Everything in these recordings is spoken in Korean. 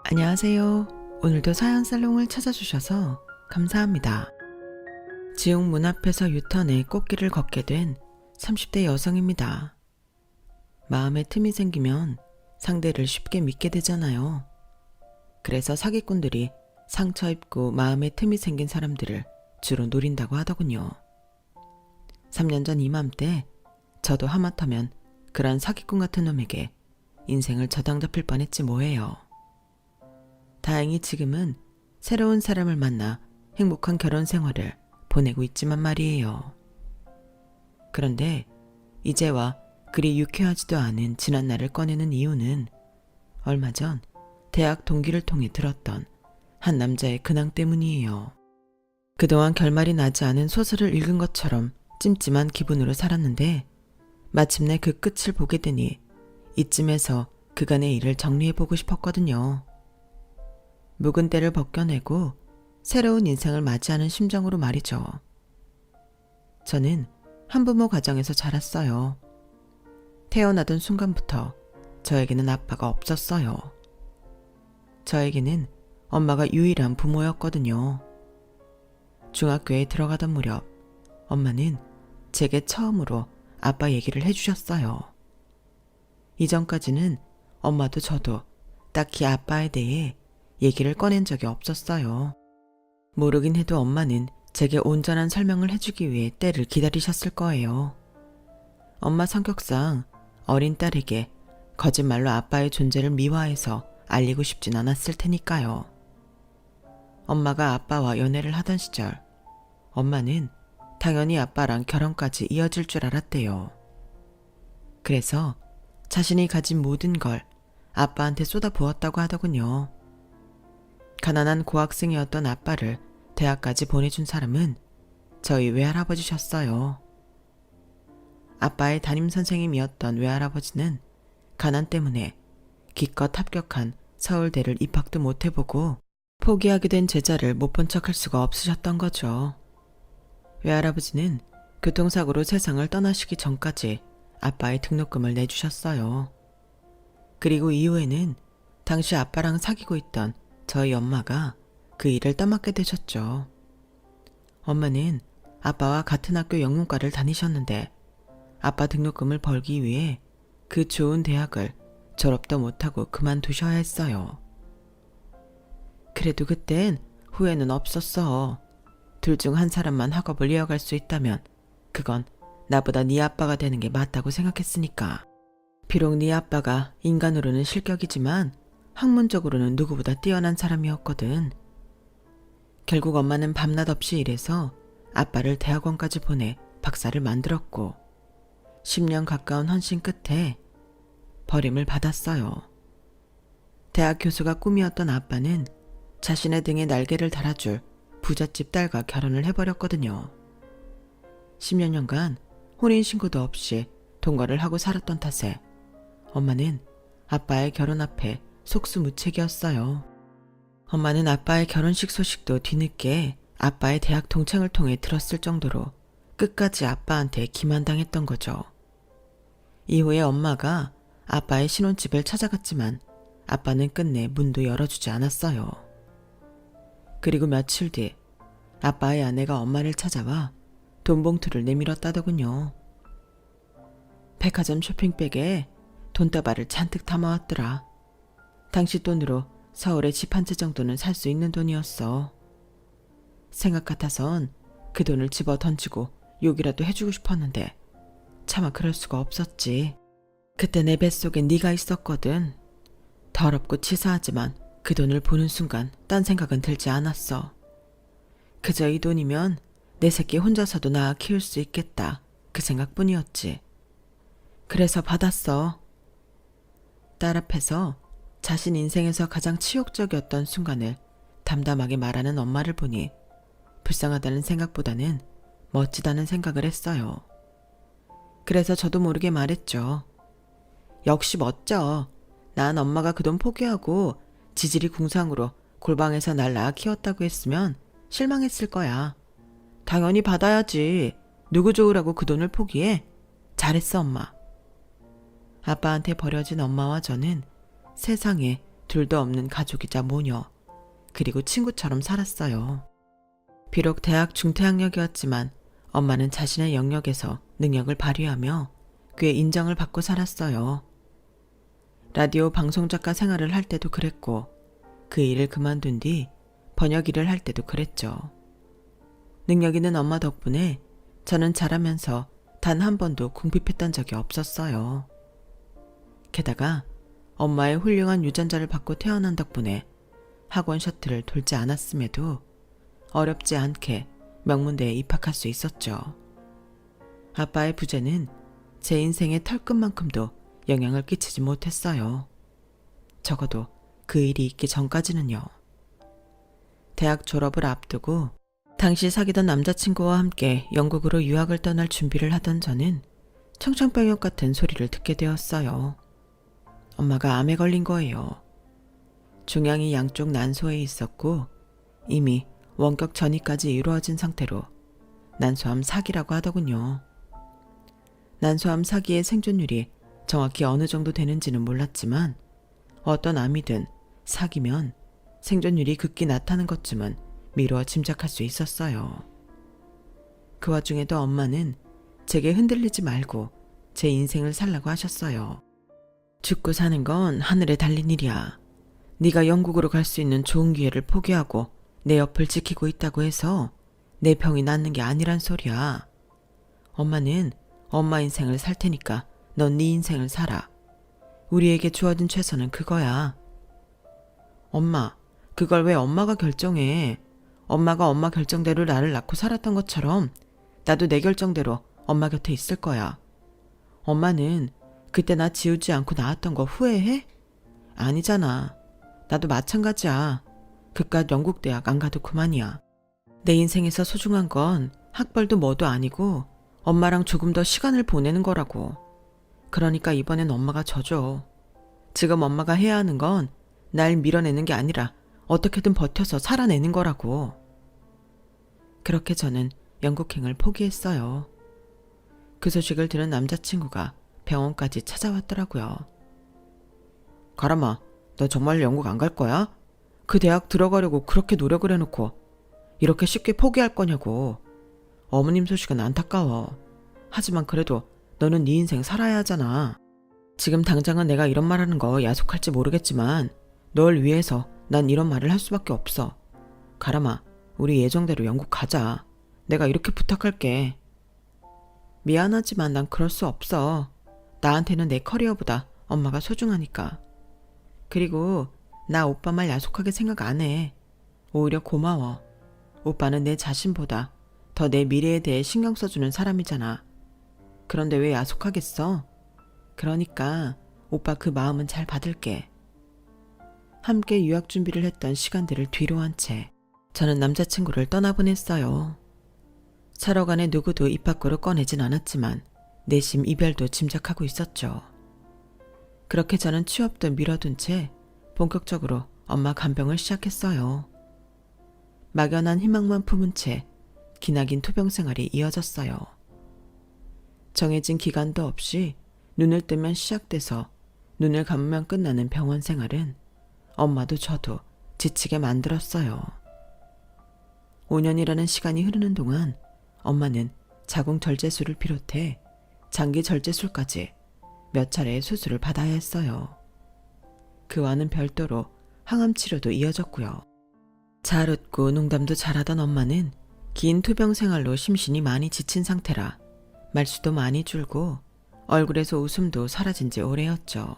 안녕하세요. 오늘도 사연살롱을 찾아주셔서 감사합니다. 지옥 문 앞에서 유턴해 꽃길을 걷게 된 30대 여성입니다. 마음에 틈이 생기면 상대를 쉽게 믿게 되잖아요. 그래서 사기꾼들이 상처 입고 마음에 틈이 생긴 사람들을 주로 노린다고 하더군요. 3년 전 이맘때 저도 하마터면 그런 사기꾼 같은 놈에게 인생을 저당 잡힐 뻔했지 뭐예요. 다행히 지금은 새로운 사람을 만나 행복한 결혼 생활을 보내고 있지만 말이에요. 그런데 이제와 그리 유쾌하지도 않은 지난날을 꺼내는 이유는 얼마 전 대학 동기를 통해 들었던 한 남자의 근황 때문이에요. 그동안 결말이 나지 않은 소설을 읽은 것처럼 찜찜한 기분으로 살았는데 마침내 그 끝을 보게 되니 이쯤에서 그간의 일을 정리해보고 싶었거든요. 묵은 때를 벗겨내고 새로운 인생을 맞이하는 심정으로 말이죠. 저는 한부모 가정에서 자랐어요. 태어나던 순간부터 저에게는 아빠가 없었어요. 저에게는 엄마가 유일한 부모였거든요. 중학교에 들어가던 무렵 엄마는 제게 처음으로 아빠 얘기를 해주셨어요. 이전까지는 엄마도 저도 딱히 아빠에 대해 얘기를 꺼낸 적이 없었어요. 모르긴 해도 엄마는 제게 온전한 설명을 해주기 위해 때를 기다리셨을 거예요. 엄마 성격상 어린 딸에게 거짓말로 아빠의 존재를 미화해서 알리고 싶진 않았을 테니까요. 엄마가 아빠와 연애를 하던 시절 엄마는 당연히 아빠랑 결혼까지 이어질 줄 알았대요. 그래서 자신이 가진 모든 걸 아빠한테 쏟아부었다고 하더군요. 가난한 고학생이었던 아빠를 대학까지 보내준 사람은 저희 외할아버지셨어요. 아빠의 담임선생님이었던 외할아버지는 가난 때문에 기껏 합격한 서울대를 입학도 못해보고 포기하게 된 제자를 못 본 척할 수가 없으셨던 거죠. 외할아버지는 교통사고로 세상을 떠나시기 전까지 아빠의 등록금을 내주셨어요. 그리고 이후에는 당시 아빠랑 사귀고 있던 저희 엄마가 그 일을 떠맡게 되셨죠. 엄마는 아빠와 같은 학교 영문과를 다니셨는데 아빠 등록금을 벌기 위해 그 좋은 대학을 졸업도 못하고 그만두셔야 했어요. 그래도 그땐 후회는 없었어. 둘 중 한 사람만 학업을 이어갈 수 있다면 그건 나보다 네 아빠가 되는 게 맞다고 생각했으니까. 비록 네 아빠가 인간으로는 실격이지만 학문적으로는 누구보다 뛰어난 사람이었거든. 결국 엄마는 밤낮 없이 일해서 아빠를 대학원까지 보내 박사를 만들었고 10년 가까운 헌신 끝에 버림을 받았어요. 대학 교수가 꿈이었던 아빠는 자신의 등에 날개를 달아줄 부잣집 딸과 결혼을 해버렸거든요. 10여 년간 혼인신고도 없이 동거를 하고 살았던 탓에 엄마는 아빠의 결혼 앞에 속수무책이었어요. 엄마는 아빠의 결혼식 소식도 뒤늦게 아빠의 대학 동창을 통해 들었을 정도로 끝까지 아빠한테 기만당했던 거죠. 이후에 엄마가 아빠의 신혼집을 찾아갔지만 아빠는 끝내 문도 열어주지 않았어요. 그리고 며칠 뒤 아빠의 아내가 엄마를 찾아와 돈 봉투를 내밀었다더군요. 백화점 쇼핑백에 돈다발을 잔뜩 담아왔더라. 당시 돈으로 서울에 집 한 채 정도는 살 수 있는 돈이었어. 생각 같아선 그 돈을 집어 던지고 욕이라도 해주고 싶었는데 차마 그럴 수가 없었지. 그때 내 뱃속엔 네가 있었거든. 더럽고 치사하지만 그 돈을 보는 순간 딴 생각은 들지 않았어. 그저 이 돈이면 내 새끼 혼자서도 낳아 키울 수 있겠다. 그 생각뿐이었지. 그래서 받았어. 딸 앞에서 자신 인생에서 가장 치욕적이었던 순간을 담담하게 말하는 엄마를 보니 불쌍하다는 생각보다는 멋지다는 생각을 했어요. 그래서 저도 모르게 말했죠. 역시 멋져. 난 엄마가 그 돈 포기하고 지질이 궁상으로 골방에서 날 낳아 키웠다고 했으면 실망했을 거야. 당연히 받아야지. 누구 좋으라고 그 돈을 포기해? 잘했어, 엄마. 아빠한테 버려진 엄마와 저는 세상에 둘도 없는 가족이자 모녀, 그리고 친구처럼 살았어요. 비록 대학 중퇴학력이었지만 엄마는 자신의 영역에서 능력을 발휘하며 꽤 인정을 받고 살았어요. 라디오 방송작가 생활을 할 때도 그랬고 그 일을 그만둔 뒤 번역 일을 할 때도 그랬죠. 능력 있는 엄마 덕분에 저는 자라면서 단 한 번도 궁핍했던 적이 없었어요. 게다가 엄마의 훌륭한 유전자를 받고 태어난 덕분에 학원 셔틀을 돌지 않았음에도 어렵지 않게 명문대에 입학할 수 있었죠. 아빠의 부재는 제 인생의 털끝만큼도 영향을 끼치지 못했어요. 적어도 그 일이 있기 전까지는요. 대학 졸업을 앞두고 당시 사귀던 남자친구와 함께 영국으로 유학을 떠날 준비를 하던 저는 청천벽력 같은 소리를 듣게 되었어요. 엄마가 암에 걸린 거예요. 종양이 양쪽 난소에 있었고 이미 원격 전이까지 이루어진 상태로 난소암 4기라고 하더군요. 난소암 4기의 생존율이 정확히 어느 정도 되는지는 몰랐지만 어떤 암이든 4기면 생존율이 극히 낮다는 것쯤은 미루어 짐작할 수 있었어요. 그 와중에도 엄마는 제게 흔들리지 말고 제 인생을 살라고 하셨어요. 죽고 사는 건 하늘에 달린 일이야. 네가 영국으로 갈 수 있는 좋은 기회를 포기하고 내 옆을 지키고 있다고 해서 내 병이 낫는 게 아니란 소리야. 엄마는 엄마 인생을 살 테니까 넌 네 인생을 살아. 우리에게 주어진 최선은 그거야. 엄마, 그걸 왜 엄마가 결정해? 엄마가 엄마 결정대로 나를 낳고 살았던 것처럼 나도 내 결정대로 엄마 곁에 있을 거야. 엄마는 그때 나 지우지 않고 낳았던 거 후회해? 아니잖아. 나도 마찬가지야. 그깟 영국 대학 안 가도 그만이야. 내 인생에서 소중한 건 학벌도 뭐도 아니고 엄마랑 조금 더 시간을 보내는 거라고. 그러니까 이번엔 엄마가 져줘. 지금 엄마가 해야 하는 건 날 밀어내는 게 아니라 어떻게든 버텨서 살아내는 거라고. 그렇게 저는 영국행을 포기했어요. 그 소식을 들은 남자친구가 병원까지 찾아왔더라고요. 가람아, 너 정말 영국 안 갈 거야? 그 대학 들어가려고 그렇게 노력을 해놓고 이렇게 쉽게 포기할 거냐고. 어머님 소식은 안타까워. 하지만 그래도 너는 네 인생 살아야 하잖아. 지금 당장은 내가 이런 말하는 거 야속할지 모르겠지만 널 위해서 난 이런 말을 할 수밖에 없어. 가람아, 우리 예정대로 영국 가자. 내가 이렇게 부탁할게. 미안하지만 난 그럴 수 없어. 나한테는 내 커리어보다 엄마가 소중하니까. 그리고 나 오빠 말 야속하게 생각 안 해. 오히려 고마워. 오빠는 내 자신보다 더 내 미래에 대해 신경 써주는 사람이잖아. 그런데 왜 야속하겠어? 그러니까 오빠 그 마음은 잘 받을게. 함께 유학 준비를 했던 시간들을 뒤로 한 채 저는 남자친구를 떠나보냈어요. 살아가네 누구도 입 밖으로 꺼내진 않았지만 내심 이별도 짐작하고 있었죠. 그렇게 저는 취업도 미뤄둔 채 본격적으로 엄마 간병을 시작했어요. 막연한 희망만 품은 채 기나긴 투병 생활이 이어졌어요. 정해진 기간도 없이 눈을 뜨면 시작돼서 눈을 감으면 끝나는 병원 생활은 엄마도 저도 지치게 만들었어요. 5년이라는 시간이 흐르는 동안 엄마는 자궁절제술을 비롯해 장기절제술까지 몇 차례의 수술을 받아야 했어요. 그와는 별도로 항암 치료도 이어졌고요. 잘 웃고 농담도 잘하던 엄마는 긴 투병 생활로 심신이 많이 지친 상태라 말수도 많이 줄고 얼굴에서 웃음도 사라진 지 오래였죠.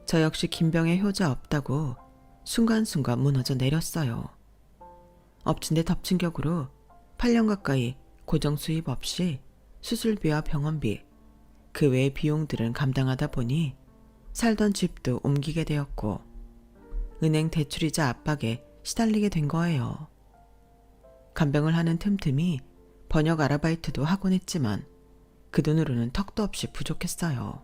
저 역시 김병의 효자 없다고 순간순간 무너져 내렸어요. 엎친 데 덮친 격으로 8년 가까이 고정 수입 없이 수술비와 병원비, 그 외의 비용들은 감당하다 보니 살던 집도 옮기게 되었고 은행 대출이자 압박에 시달리게 된 거예요. 간병을 하는 틈틈이 번역 아르바이트도 하곤 했지만 그 돈으로는 턱도 없이 부족했어요.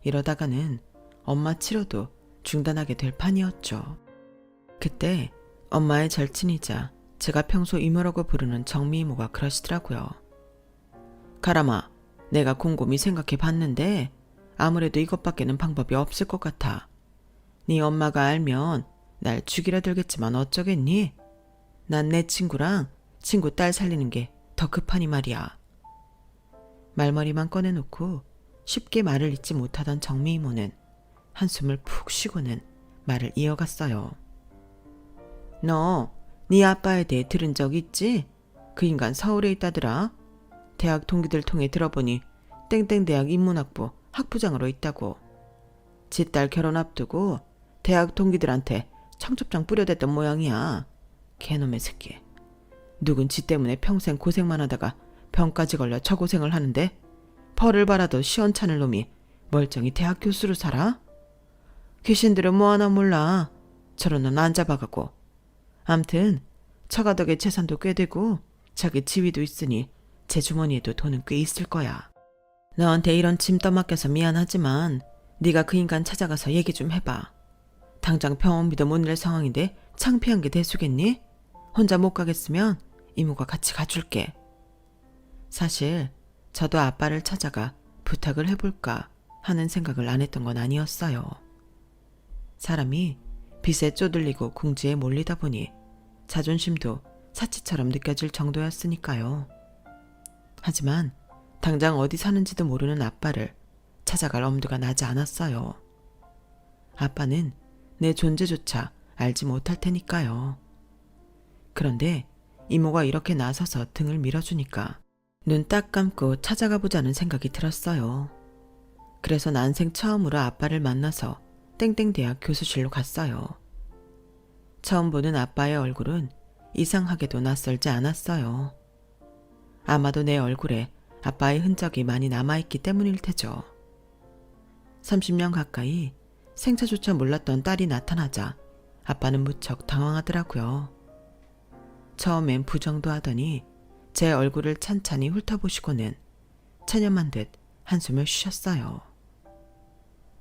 이러다가는 엄마 치료도 중단하게 될 판이었죠. 그때 엄마의 절친이자 제가 평소 이모라고 부르는 정미 이모가 그러시더라고요. 가람아, 내가 곰곰이 생각해 봤는데 아무래도 이것밖에는 방법이 없을 것 같아. 네 엄마가 알면 날 죽이려 들겠지만 어쩌겠니? 난 내 친구랑 친구 딸 살리는 게 더 급하니 말이야. 말머리만 꺼내놓고 쉽게 말을 잇지 못하던 정미 이모는 한숨을 푹 쉬고는 말을 이어갔어요. 너 네 아빠에 대해 들은 적 있지? 그 인간 서울에 있다더라. 대학 동기들 통해 들어보니 땡땡 대학 인문학부 학부장으로 있다고. 지 딸 결혼 앞두고 대학 동기들한테 청첩장 뿌려댔던 모양이야. 개놈의 새끼. 누군 지 때문에 평생 고생만 하다가 병까지 걸려 저 고생을 하는데 벌을 받아도 시원찮을 놈이 멀쩡히 대학 교수로 살아? 귀신들은 뭐 하나 몰라. 저런 놈 안 잡아가고. 암튼 처가덕에 재산도 꽤 되고 자기 지위도 있으니 제 주머니에도 돈은 꽤 있을 거야. 너한테 이런 짐 떠맡겨서 미안하지만 네가 그 인간 찾아가서 얘기 좀 해봐. 당장 병원비도 못 낼 상황인데 창피한 게 대수겠니? 혼자 못 가겠으면 이모가 같이 가줄게. 사실 저도 아빠를 찾아가 부탁을 해볼까 하는 생각을 안 했던 건 아니었어요. 사람이 빚에 쪼들리고 궁지에 몰리다 보니 자존심도 사치처럼 느껴질 정도였으니까요. 하지만 당장 어디 사는지도 모르는 아빠를 찾아갈 엄두가 나지 않았어요. 아빠는 내 존재조차 알지 못할 테니까요. 그런데 이모가 이렇게 나서서 등을 밀어주니까 눈 딱 감고 찾아가 보자는 생각이 들었어요. 그래서 난생 처음으로 아빠를 만나서 땡땡대학 교수실로 갔어요. 처음 보는 아빠의 얼굴은 이상하게도 낯설지 않았어요. 아마도 내 얼굴에 아빠의 흔적이 많이 남아있기 때문일 테죠. 30년 가까이 생차조차 몰랐던 딸이 나타나자 아빠는 무척 당황하더라고요. 처음엔 부정도 하더니 제 얼굴을 찬찬히 훑어보시고는 체념한 듯 한숨을 쉬셨어요.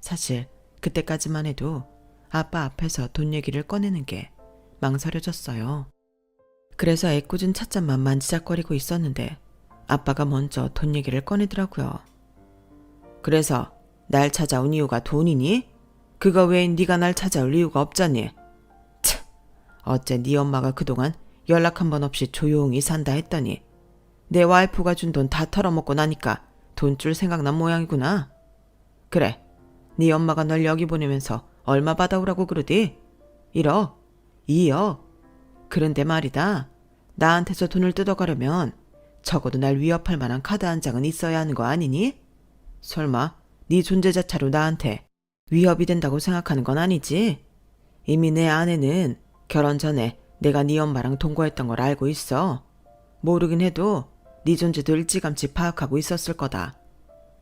사실 그때까지만 해도 아빠 앞에서 돈 얘기를 꺼내는 게 망설여졌어요. 그래서 애꿎은 찻잔만 만지작거리고 있었는데 아빠가 먼저 돈 얘기를 꺼내더라고요. 그래서 날 찾아온 이유가 돈이니? 그거 외엔 네가 날 찾아올 이유가 없잖니. 참, 어째 네 엄마가 그동안 연락 한 번 없이 조용히 산다 했더니 내 와이프가 준 돈 다 털어먹고 나니까 돈줄 생각난 모양이구나. 그래, 네 엄마가 널 여기 보내면서 얼마 받아오라고 그러디? 1억? 2억? 그런데 말이다. 나한테서 돈을 뜯어가려면 적어도 날 위협할 만한 카드 한 장은 있어야 하는 거 아니니? 설마 네 존재 자체로 나한테 위협이 된다고 생각하는 건 아니지? 이미 내 아내는 결혼 전에 내가 네 엄마랑 동거했던 걸 알고 있어. 모르긴 해도 네 존재도 일찌감치 파악하고 있었을 거다.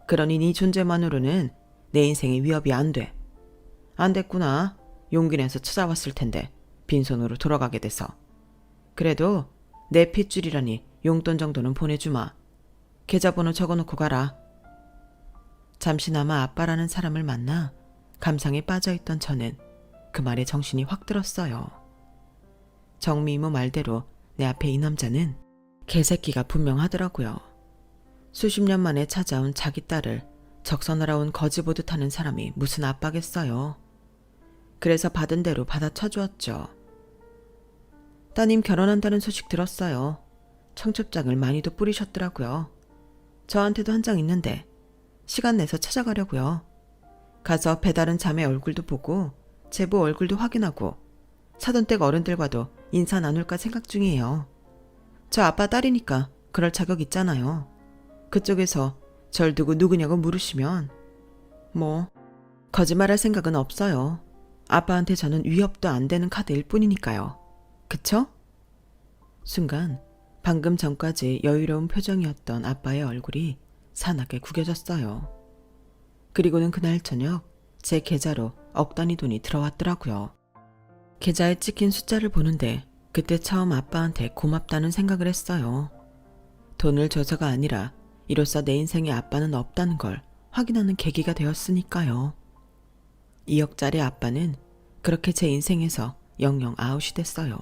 그러니 네 존재만으로는 내 인생에 위협이 안 돼. 안 됐구나. 용기 내서 찾아왔을 텐데 빈손으로 돌아가게 돼서. 그래도 내 핏줄이라니 용돈 정도는 보내주마. 계좌번호 적어놓고 가라. 잠시나마 아빠라는 사람을 만나 감상에 빠져있던 저는 그 말에 정신이 확 들었어요. 정미 이모 말대로 내 앞에 이 남자는 개새끼가 분명하더라고요. 수십 년 만에 찾아온 자기 딸을 적선하러 온 거지 보듯 하는 사람이 무슨 아빠겠어요. 그래서 받은 대로 받아쳐주었죠. 따님 결혼한다는 소식 들었어요. 청첩장을 많이도 뿌리셨더라고요. 저한테도 한 장 있는데 시간 내서 찾아가려고요. 가서 배다른 자매 얼굴도 보고 제부 얼굴도 확인하고 사돈댁 어른들과도 인사 나눌까 생각 중이에요. 저 아빠 딸이니까 그럴 자격 있잖아요. 그쪽에서 절 두고 누구냐고 물으시면 뭐 거짓말할 생각은 없어요. 아빠한테 저는 위협도 안 되는 카드일 뿐이니까요. 그쵸? 순간 방금 전까지 여유로운 표정이었던 아빠의 얼굴이 산하게 구겨졌어요. 그리고는 그날 저녁 제 계좌로 억 단위 돈이 들어왔더라고요. 계좌에 찍힌 숫자를 보는데 그때 처음 아빠한테 고맙다는 생각을 했어요. 돈을 줘서가 아니라 이로써 내 인생에 아빠는 없다는 걸 확인하는 계기가 되었으니까요. 2억짜리 아빠는 그렇게 제 인생에서 영영 아웃이 됐어요.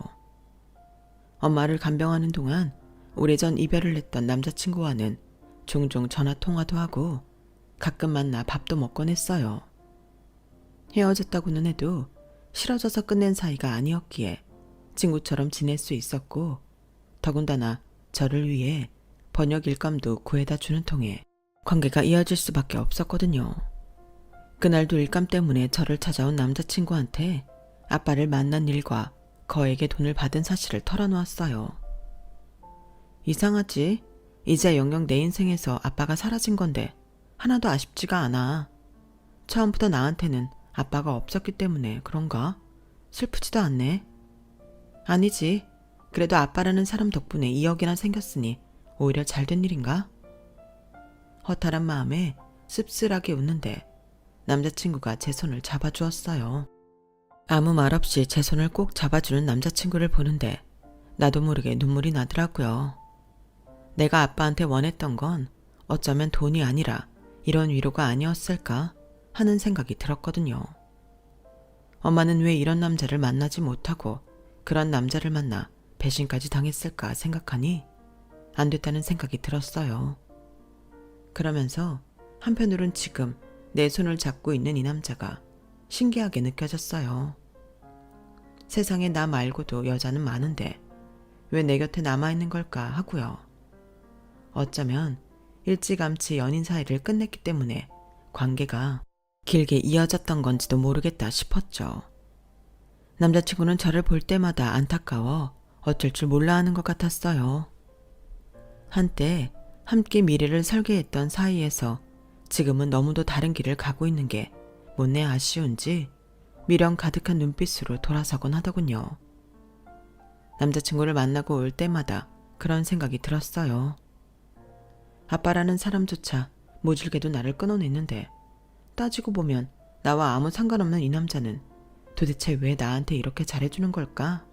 엄마를 간병하는 동안 오래전 이별을 했던 남자친구와는 종종 전화 통화도 하고 가끔 만나 밥도 먹곤 했어요. 헤어졌다고는 해도 싫어져서 끝낸 사이가 아니었기에 친구처럼 지낼 수 있었고, 더군다나 저를 위해 번역 일감도 구해다 주는 통에 관계가 이어질 수밖에 없었거든요. 그날도 일감 때문에 저를 찾아온 남자친구한테 아빠를 만난 일과 거액의 돈을 받은 사실을 털어놓았어요. 이상하지? 이제 영영 내 인생에서 아빠가 사라진 건데 하나도 아쉽지가 않아. 처음부터 나한테는 아빠가 없었기 때문에 그런가? 슬프지도 않네. 아니지. 그래도 아빠라는 사람 덕분에 2억이나 생겼으니 오히려 잘된 일인가? 허탈한 마음에 씁쓸하게 웃는데 남자친구가 제 손을 잡아주었어요. 아무 말 없이 제 손을 꼭 잡아주는 남자친구를 보는데 나도 모르게 눈물이 나더라고요. 내가 아빠한테 원했던 건 어쩌면 돈이 아니라 이런 위로가 아니었을까 하는 생각이 들었거든요. 엄마는 왜 이런 남자를 만나지 못하고 그런 남자를 만나 배신까지 당했을까 생각하니 안 됐다는 생각이 들었어요. 그러면서 한편으론 지금 내 손을 잡고 있는 이 남자가 신기하게 느껴졌어요. 세상에 나 말고도 여자는 많은데 왜 내 곁에 남아있는 걸까 하고요. 어쩌면 일찌감치 연인 사이를 끝냈기 때문에 관계가 길게 이어졌던 건지도 모르겠다 싶었죠. 남자친구는 저를 볼 때마다 안타까워 어쩔 줄 몰라 하는 것 같았어요. 한때 함께 미래를 설계했던 사이에서 지금은 너무도 다른 길을 가고 있는 게 못내 아쉬운지 미련 가득한 눈빛으로 돌아서곤 하더군요. 남자친구를 만나고 올 때마다 그런 생각이 들었어요. 아빠라는 사람조차 모질게도 나를 끊어냈는데 따지고 보면 나와 아무 상관없는 이 남자는 도대체 왜 나한테 이렇게 잘해주는 걸까?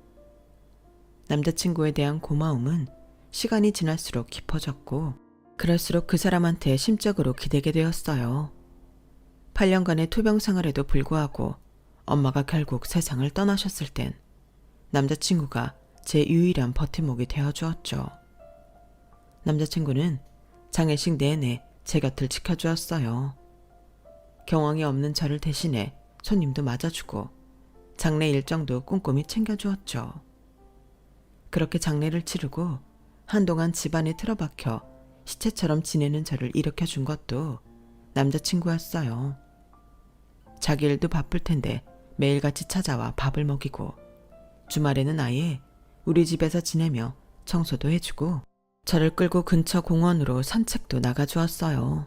남자친구에 대한 고마움은 시간이 지날수록 깊어졌고 그럴수록 그 사람한테 심적으로 기대게 되었어요. 8년간의 투병 생활에도 불구하고 엄마가 결국 세상을 떠나셨을 땐 남자친구가 제 유일한 버팀목이 되어주었죠. 남자친구는 장례식 내내 제 곁을 지켜주었어요. 경황이 없는 저를 대신해 손님도 맞아주고 장례 일정도 꼼꼼히 챙겨주었죠. 그렇게 장례를 치르고 한동안 집안에 틀어박혀 시체처럼 지내는 저를 일으켜준 것도 남자친구였어요. 자기 일도 바쁠 텐데 매일같이 찾아와 밥을 먹이고 주말에는 아예 우리 집에서 지내며 청소도 해주고 저를 끌고 근처 공원으로 산책도 나가주었어요.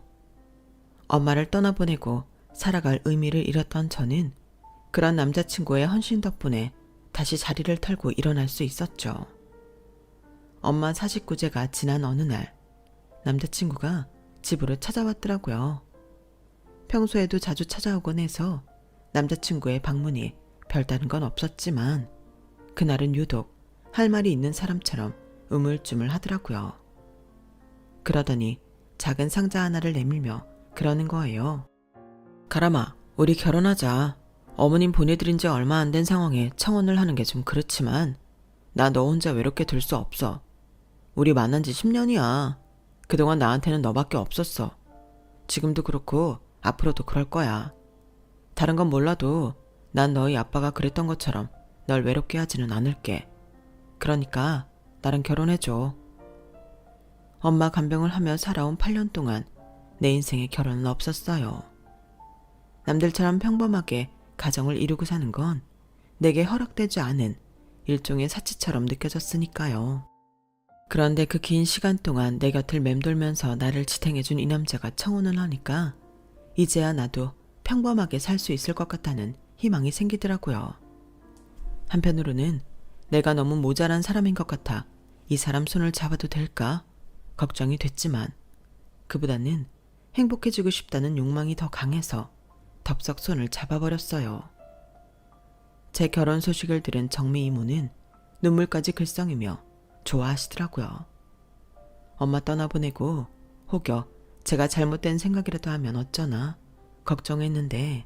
엄마를 떠나보내고 살아갈 의미를 잃었던 저는 그런 남자친구의 헌신 덕분에 다시 자리를 털고 일어날 수 있었죠. 엄마 49제가 지난 어느 날 남자친구가 집으로 찾아왔더라고요. 평소에도 자주 찾아오곤 해서 남자친구의 방문이 별다른 건 없었지만 그날은 유독 할 말이 있는 사람처럼 우물쭈물 하더라고요. 그러더니 작은 상자 하나를 내밀며 그러는 거예요. 가람아, 우리 결혼하자. 어머님 보내드린 지 얼마 안 된 상황에 청혼을 하는 게 좀 그렇지만 나 너 혼자 외롭게 둘 수 없어. 우리 만난 지 10년이야. 그동안 나한테는 너밖에 없었어. 지금도 그렇고 앞으로도 그럴 거야. 다른 건 몰라도 난 너희 아빠가 그랬던 것처럼 널 외롭게 하지는 않을게. 그러니까 나랑 결혼해줘. 엄마 간병을 하며 살아온 8년 동안 내 인생에 결혼은 없었어요. 남들처럼 평범하게 가정을 이루고 사는 건 내게 허락되지 않은 일종의 사치처럼 느껴졌으니까요. 그런데 그 긴 시간 동안 내 곁을 맴돌면서 나를 지탱해준 이 남자가 청혼을 하니까 이제야 나도 평범하게 살 수 있을 것 같다는 희망이 생기더라고요. 한편으로는 내가 너무 모자란 사람인 것 같아 이 사람 손을 잡아도 될까 걱정이 됐지만 그보다는 행복해지고 싶다는 욕망이 더 강해서 덥석 손을 잡아버렸어요. 제 결혼 소식을 들은 정미 이모는 눈물까지 글썽이며 좋아하시더라고요. 엄마 떠나보내고 혹여 제가 잘못된 생각이라도 하면 어쩌나 걱정했는데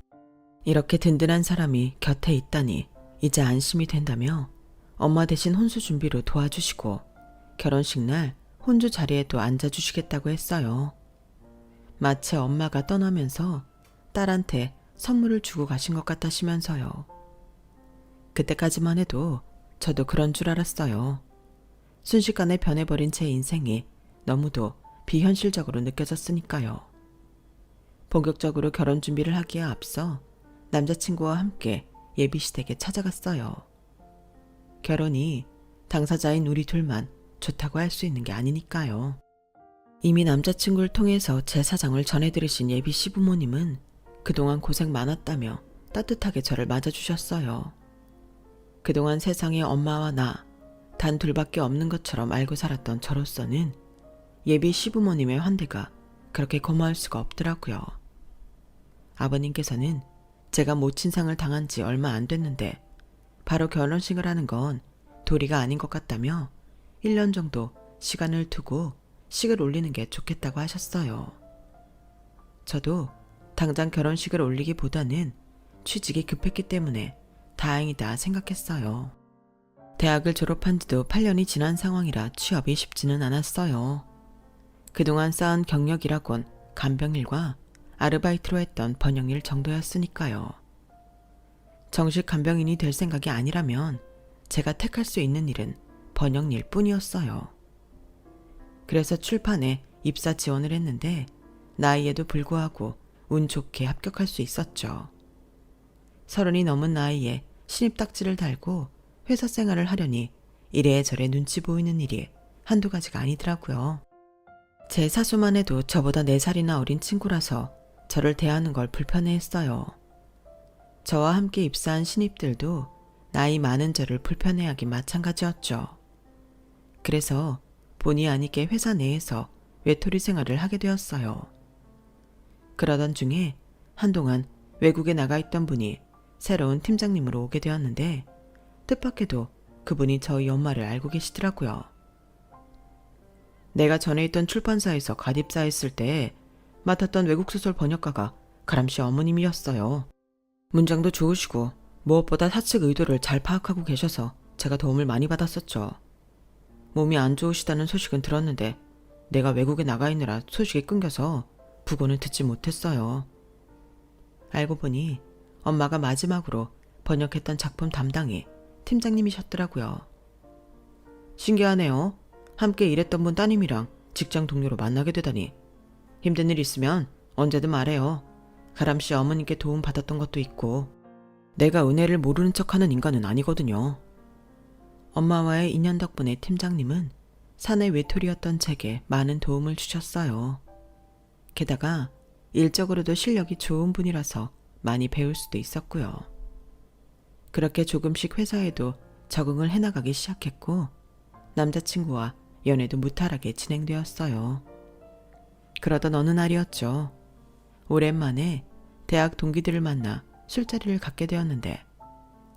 이렇게 든든한 사람이 곁에 있다니 이제 안심이 된다며 엄마 대신 혼수 준비로 도와주시고 결혼식 날 혼주 자리에도 앉아주시겠다고 했어요. 마치 엄마가 떠나면서 딸한테 선물을 주고 가신 것 같다시면서요. 그때까지만 해도 저도 그런 줄 알았어요. 순식간에 변해버린 제 인생이 너무도 비현실적으로 느껴졌으니까요. 본격적으로 결혼 준비를 하기에 앞서 남자친구와 함께 예비시댁에 찾아갔어요. 결혼이 당사자인 우리 둘만 좋다고 할 수 있는 게 아니니까요. 이미 남자친구를 통해서 제 사정을 전해들으신 예비 시부모님은 그동안 고생 많았다며 따뜻하게 저를 맞아주셨어요. 그동안 세상에 엄마와 나 단 둘밖에 없는 것처럼 알고 살았던 저로서는 예비 시부모님의 환대가 그렇게 고마울 수가 없더라고요. 아버님께서는 제가 모친상을 당한 지 얼마 안 됐는데 바로 결혼식을 하는 건 도리가 아닌 것 같다며 1년 정도 시간을 두고 식을 올리는 게 좋겠다고 하셨어요. 저도 당장 결혼식을 올리기보다는 취직이 급했기 때문에 다행이다 생각했어요. 대학을 졸업한 지도 8년이 지난 상황이라 취업이 쉽지는 않았어요. 그동안 쌓은 경력이라곤 간병일과 아르바이트로 했던 번역일 정도였으니까요. 정식 간병인이 될 생각이 아니라면 제가 택할 수 있는 일은 번역일 뿐이었어요. 그래서 출판에 입사 지원을 했는데 나이에도 불구하고 운 좋게 합격할 수 있었죠. 30이 넘은 나이에 신입딱지를 달고 회사 생활을 하려니 이래저래 눈치 보이는 일이 한두 가지가 아니더라고요. 제 사수만 해도 저보다 4살이나 어린 친구라서 저를 대하는 걸 불편해했어요. 저와 함께 입사한 신입들도 나이 많은 저를 불편해하기 마찬가지였죠. 그래서 본의 아니게 회사 내에서 외톨이 생활을 하게 되었어요. 그러던 중에 한동안 외국에 나가 있던 분이 새로운 팀장님으로 오게 되었는데 뜻밖에도 그분이 저희 엄마를 알고 계시더라고요. 내가 전에 있던 출판사에서 가입사했을 때 맡았던 외국소설 번역가가 가람씨 어머님이었어요. 문장도 좋으시고 무엇보다 사측 의도를 잘 파악하고 계셔서 제가 도움을 많이 받았었죠. 몸이 안 좋으시다는 소식은 들었는데 내가 외국에 나가 있느라 소식이 끊겨서 부고는 듣지 못했어요. 알고 보니 엄마가 마지막으로 번역했던 작품 담당이 팀장님이셨더라고요. 신기하네요. 함께 일했던 분 따님이랑 직장 동료로 만나게 되다니. 힘든 일 있으면 언제든 말해요. 가람씨 어머님께 도움 받았던 것도 있고 내가 은혜를 모르는 척하는 인간은 아니거든요. 엄마와의 인연 덕분에 팀장님은 사내 외톨이였던 제게 많은 도움을 주셨어요. 게다가 일적으로도 실력이 좋은 분이라서 많이 배울 수도 있었고요. 그렇게 조금씩 회사에도 적응을 해나가기 시작했고 남자친구와 연애도 무탈하게 진행되었어요. 그러던 어느 날이었죠. 오랜만에 대학 동기들을 만나 술자리를 갖게 되었는데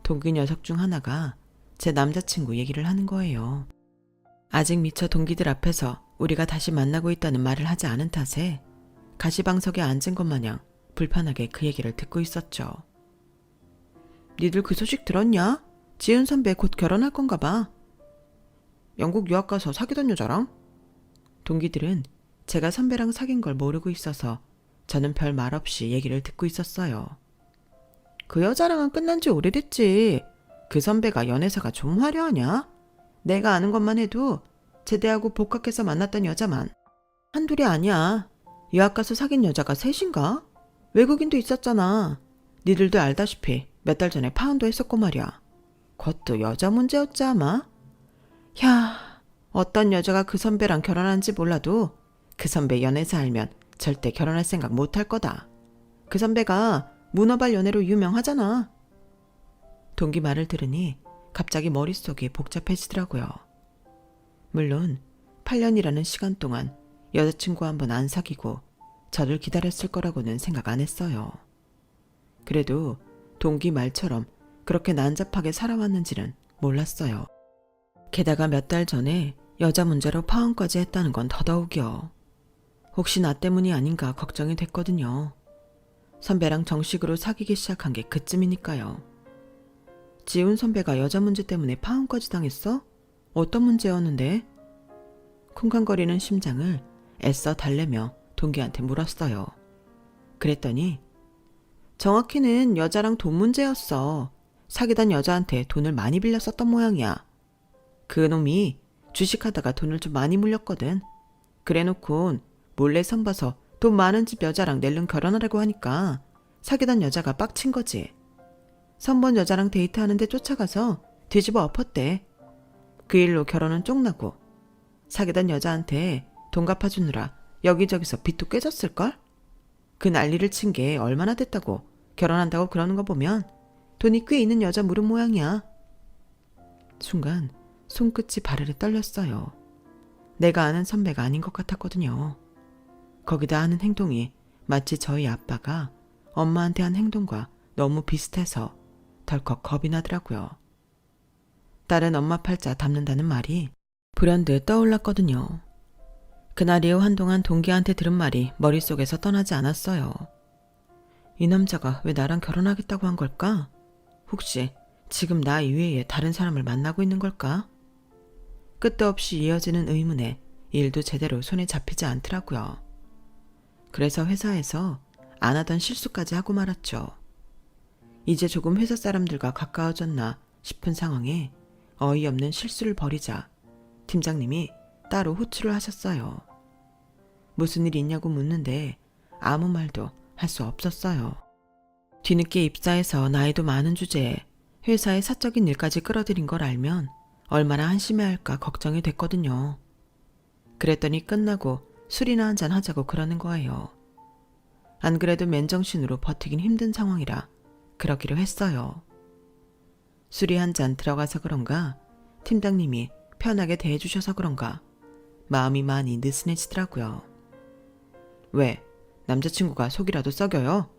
동기 녀석 중 하나가 제 남자친구 얘기를 하는 거예요. 아직 미처 동기들 앞에서 우리가 다시 만나고 있다는 말을 하지 않은 탓에 가시방석에 앉은 것 마냥 불편하게 그 얘기를 듣고 있었죠. 니들 그 소식 들었냐? 지은 선배 곧 결혼할 건가 봐. 영국 유학 가서 사귀던 여자랑? 동기들은 제가 선배랑 사귄 걸 모르고 있어서 저는 별 말 없이 얘기를 듣고 있었어요. 그 여자랑은 끝난 지 오래됐지. 그 선배가 연애사가 좀 화려하냐? 내가 아는 것만 해도 제대하고 복학해서 만났던 여자만 한둘이 아니야. 유학 가서 사귄 여자가 셋인가? 외국인도 있었잖아. 니들도 알다시피 몇 달 전에 파혼도 했었고 말이야. 그것도 여자 문제였지 아마? 야, 어떤 여자가 그 선배랑 결혼한지 몰라도 그 선배 연애사 알면 절대 결혼할 생각 못할 거다. 그 선배가 문어발 연애로 유명하잖아. 동기 말을 들으니 갑자기 머릿속이 복잡해지더라고요. 물론 8년이라는 시간 동안 여자친구 한 번 안 사귀고 저를 기다렸을 거라고는 생각 안 했어요. 그래도 동기 말처럼 그렇게 난잡하게 살아왔는지는 몰랐어요. 게다가 몇 달 전에 여자 문제로 파혼까지 했다는 건 더더욱이요. 혹시 나 때문이 아닌가 걱정이 됐거든요. 선배랑 정식으로 사귀기 시작한 게 그쯤이니까요. 지훈 선배가 여자 문제 때문에 파혼까지 당했어? 어떤 문제였는데? 쿵쾅거리는 심장을 애써 달래며 동기한테 물었어요. 그랬더니 정확히는 여자랑 돈 문제였어. 사귀던 여자한테 돈을 많이 빌려 썼던 모양이야. 그 놈이 주식하다가 돈을 좀 많이 물렸거든. 그래놓곤 몰래 선봐서 돈 많은 집 여자랑 낼름 결혼하려고 하니까 사귀던 여자가 빡친 거지. 선본 여자랑 데이트하는데 쫓아가서 뒤집어 엎었대. 그 일로 결혼은 쪽나고 사귀던 여자한테 돈 갚아주느라 여기저기서 빚도 깨졌을걸? 그 난리를 친 게 얼마나 됐다고 결혼한다고 그러는 거 보면 돈이 꽤 있는 여자 물은 모양이야. 순간 손끝이 바르르 떨렸어요. 내가 아는 선배가 아닌 것 같았거든요. 거기다 하는 행동이 마치 저희 아빠가 엄마한테 한 행동과 너무 비슷해서 덜컥 겁이 나더라고요. 딸은 엄마 팔자 담는다는 말이 불현듯 떠올랐거든요. 그날 이후 한동안 동기한테 들은 말이 머릿속에서 떠나지 않았어요. 이 남자가 왜 나랑 결혼하겠다고 한 걸까? 혹시 지금 나 이외에 다른 사람을 만나고 있는 걸까? 끝도 없이 이어지는 의문에 일도 제대로 손에 잡히지 않더라고요. 그래서 회사에서 안 하던 실수까지 하고 말았죠. 이제 조금 회사 사람들과 가까워졌나 싶은 상황에 어이없는 실수를 벌이자 팀장님이 따로 호출을 하셨어요. 무슨 일 있냐고 묻는데 아무 말도 할 수 없었어요. 뒤늦게 입사해서 나이도 많은 주제에 회사의 사적인 일까지 끌어들인 걸 알면 얼마나 한심해할까 걱정이 됐거든요. 그랬더니 끝나고 술이나 한잔 하자고 그러는 거예요. 안 그래도 맨정신으로 버티긴 힘든 상황이라 그러기로 했어요. 술이 한 잔 들어가서 그런가 팀장님이 편하게 대해주셔서 그런가 마음이 많이 느슨해지더라고요. 왜? 남자친구가 속이라도 썩여요?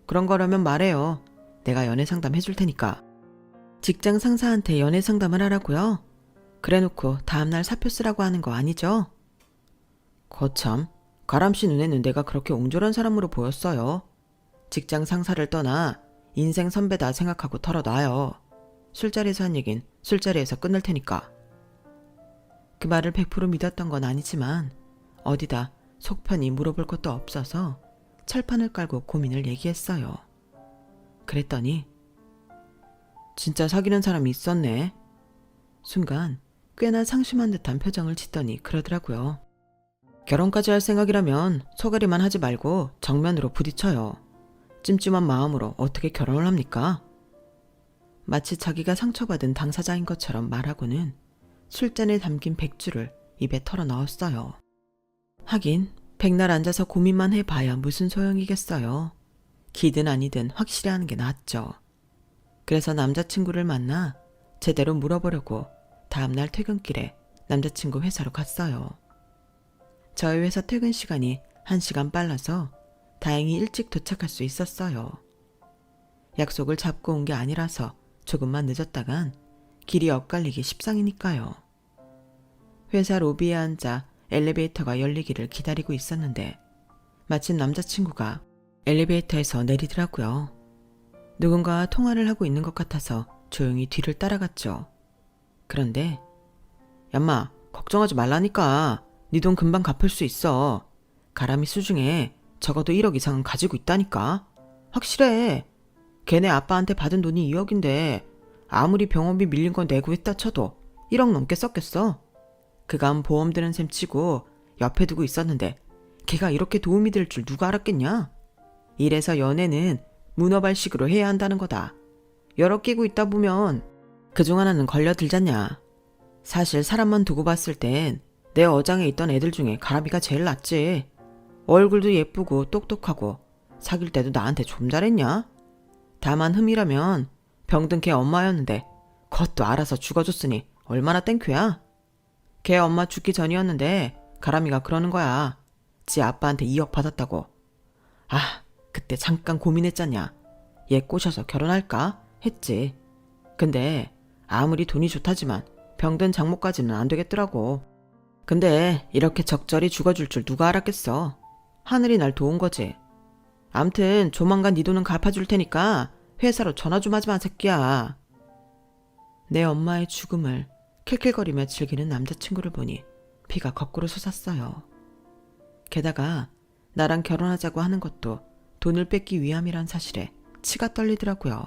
그런 거라면 말해요. 내가 연애 상담 해줄 테니까. 직장 상사한테 연애 상담을 하라고요? 그래놓고 다음날 사표 쓰라고 하는 거 아니죠? 거참, 가람씨 눈에는 내가 그렇게 옹졸한 사람으로 보였어요. 직장 상사를 떠나 인생 선배다 생각하고 털어놔요. 술자리에서 한 얘긴 술자리에서 끝낼 테니까. 그 말을 100% 믿었던 건 아니지만 어디다 속편히 물어볼 것도 없어서 철판을 깔고 고민을 얘기했어요. 그랬더니 진짜 사귀는 사람이 있었네. 순간 꽤나 상심한 듯한 표정을 짓더니 그러더라고요. 결혼까지 할 생각이라면 소가리만 하지 말고 정면으로 부딪혀요. 찜찜한 마음으로 어떻게 결혼을 합니까? 마치 자기가 상처받은 당사자인 것처럼 말하고는 술잔에 담긴 백주를 입에 털어 넣었어요. 하긴 백날 앉아서 고민만 해봐야 무슨 소용이겠어요. 기든 아니든 확실히 하는 게 낫죠. 그래서 남자친구를 만나 제대로 물어보려고 다음날 퇴근길에 남자친구 회사로 갔어요. 저희 회사 퇴근 시간이 1시간 빨라서 다행히 일찍 도착할 수 있었어요. 약속을 잡고 온 게 아니라서 조금만 늦었다간 길이 엇갈리기 십상이니까요. 회사 로비에 앉아 엘리베이터가 열리기를 기다리고 있었는데 마침 남자친구가 엘리베이터에서 내리더라고요. 누군가와 통화를 하고 있는 것 같아서 조용히 뒤를 따라갔죠. 그런데 얌마 걱정하지 말라니까. 네 돈 금방 갚을 수 있어. 가람이 수중에 적어도 1억 이상은 가지고 있다니까. 확실해. 걔네 아빠한테 받은 돈이 2억인데 아무리 병원비 밀린 건 내고 했다 쳐도 1억 넘게 썼겠어. 그간 보험 드는 셈 치고 옆에 두고 있었는데 걔가 이렇게 도움이 될 줄 누가 알았겠냐? 이래서 연애는 문어발식으로 해야 한다는 거다. 여러 끼고 있다 보면 그중 하나는 걸려들잖냐. 사실 사람만 두고 봤을 땐 내 어장에 있던 애들 중에 가람이가 제일 낫지. 얼굴도 예쁘고 똑똑하고 사귈 때도 나한테 좀 잘했냐? 다만 흠이라면 병든 걔 엄마였는데 그것도 알아서 죽어줬으니 얼마나 땡큐야? 걔 엄마 죽기 전이었는데 가람이가 그러는 거야. 지 아빠한테 2억 받았다고. 아, 그때 잠깐 고민했잖냐. 얘 꼬셔서 결혼할까? 했지. 근데 아무리 돈이 좋다지만 병든 장모까지는 안 되겠더라고. 근데 이렇게 적절히 죽어줄 줄 누가 알았겠어. 하늘이 날 도운 거지. 암튼 조만간 네 돈은 갚아줄 테니까 회사로 전화 좀 하지 마 새끼야. 내 엄마의 죽음을 킬킬거리며 즐기는 남자친구를 보니 피가 거꾸로 솟았어요. 게다가 나랑 결혼하자고 하는 것도 돈을 뺏기 위함이란 사실에 치가 떨리더라고요.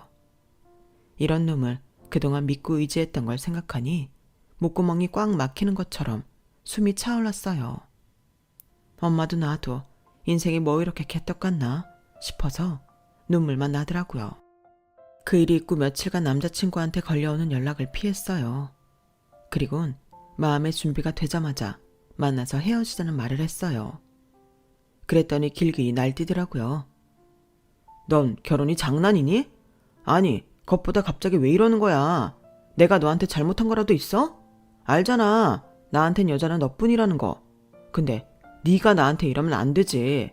이런 놈을 그동안 믿고 의지했던 걸 생각하니 목구멍이 꽉 막히는 것처럼 숨이 차올랐어요. 엄마도 나도 인생이 뭐 이렇게 개떡 같나 싶어서 눈물만 나더라고요. 그 일이 있고 며칠간 남자친구한테 걸려오는 연락을 피했어요. 그리곤 마음의 준비가 되자마자 만나서 헤어지자는 말을 했어요. 그랬더니 길길이 날뛰더라고요. 넌 결혼이 장난이니? 아니, 겉보다 갑자기 왜 이러는 거야? 내가 너한테 잘못한 거라도 있어? 알잖아. 나한텐 여자는 너뿐이라는 거. 근데 네가 나한테 이러면 안 되지.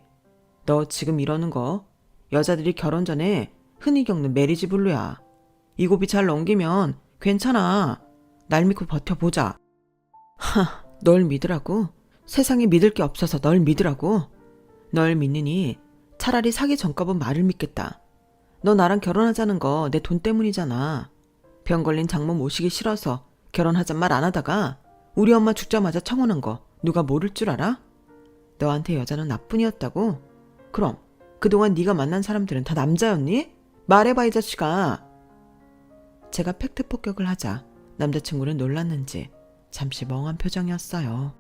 너 지금 이러는 거 여자들이 결혼 전에 흔히 겪는 메리지 블루야. 이 고비 잘 넘기면 괜찮아. 날 믿고 버텨보자. 널 믿으라고? 세상에 믿을 게 없어서 널 믿으라고? 널 믿느니 차라리 사기 전값은 말을 믿겠다. 너 나랑 결혼하자는 거 내 돈 때문이잖아. 병 걸린 장모 모시기 싫어서 결혼하잔 말 안 하다가 우리 엄마 죽자마자 청혼한 거 누가 모를 줄 알아? 너한테 여자는 나뿐이었다고? 그럼 그동안 네가 만난 사람들은 다 남자였니? 말해봐 이 자식아. 제가 팩트 폭격을 하자 남자친구는 놀랐는지 잠시 멍한 표정이었어요.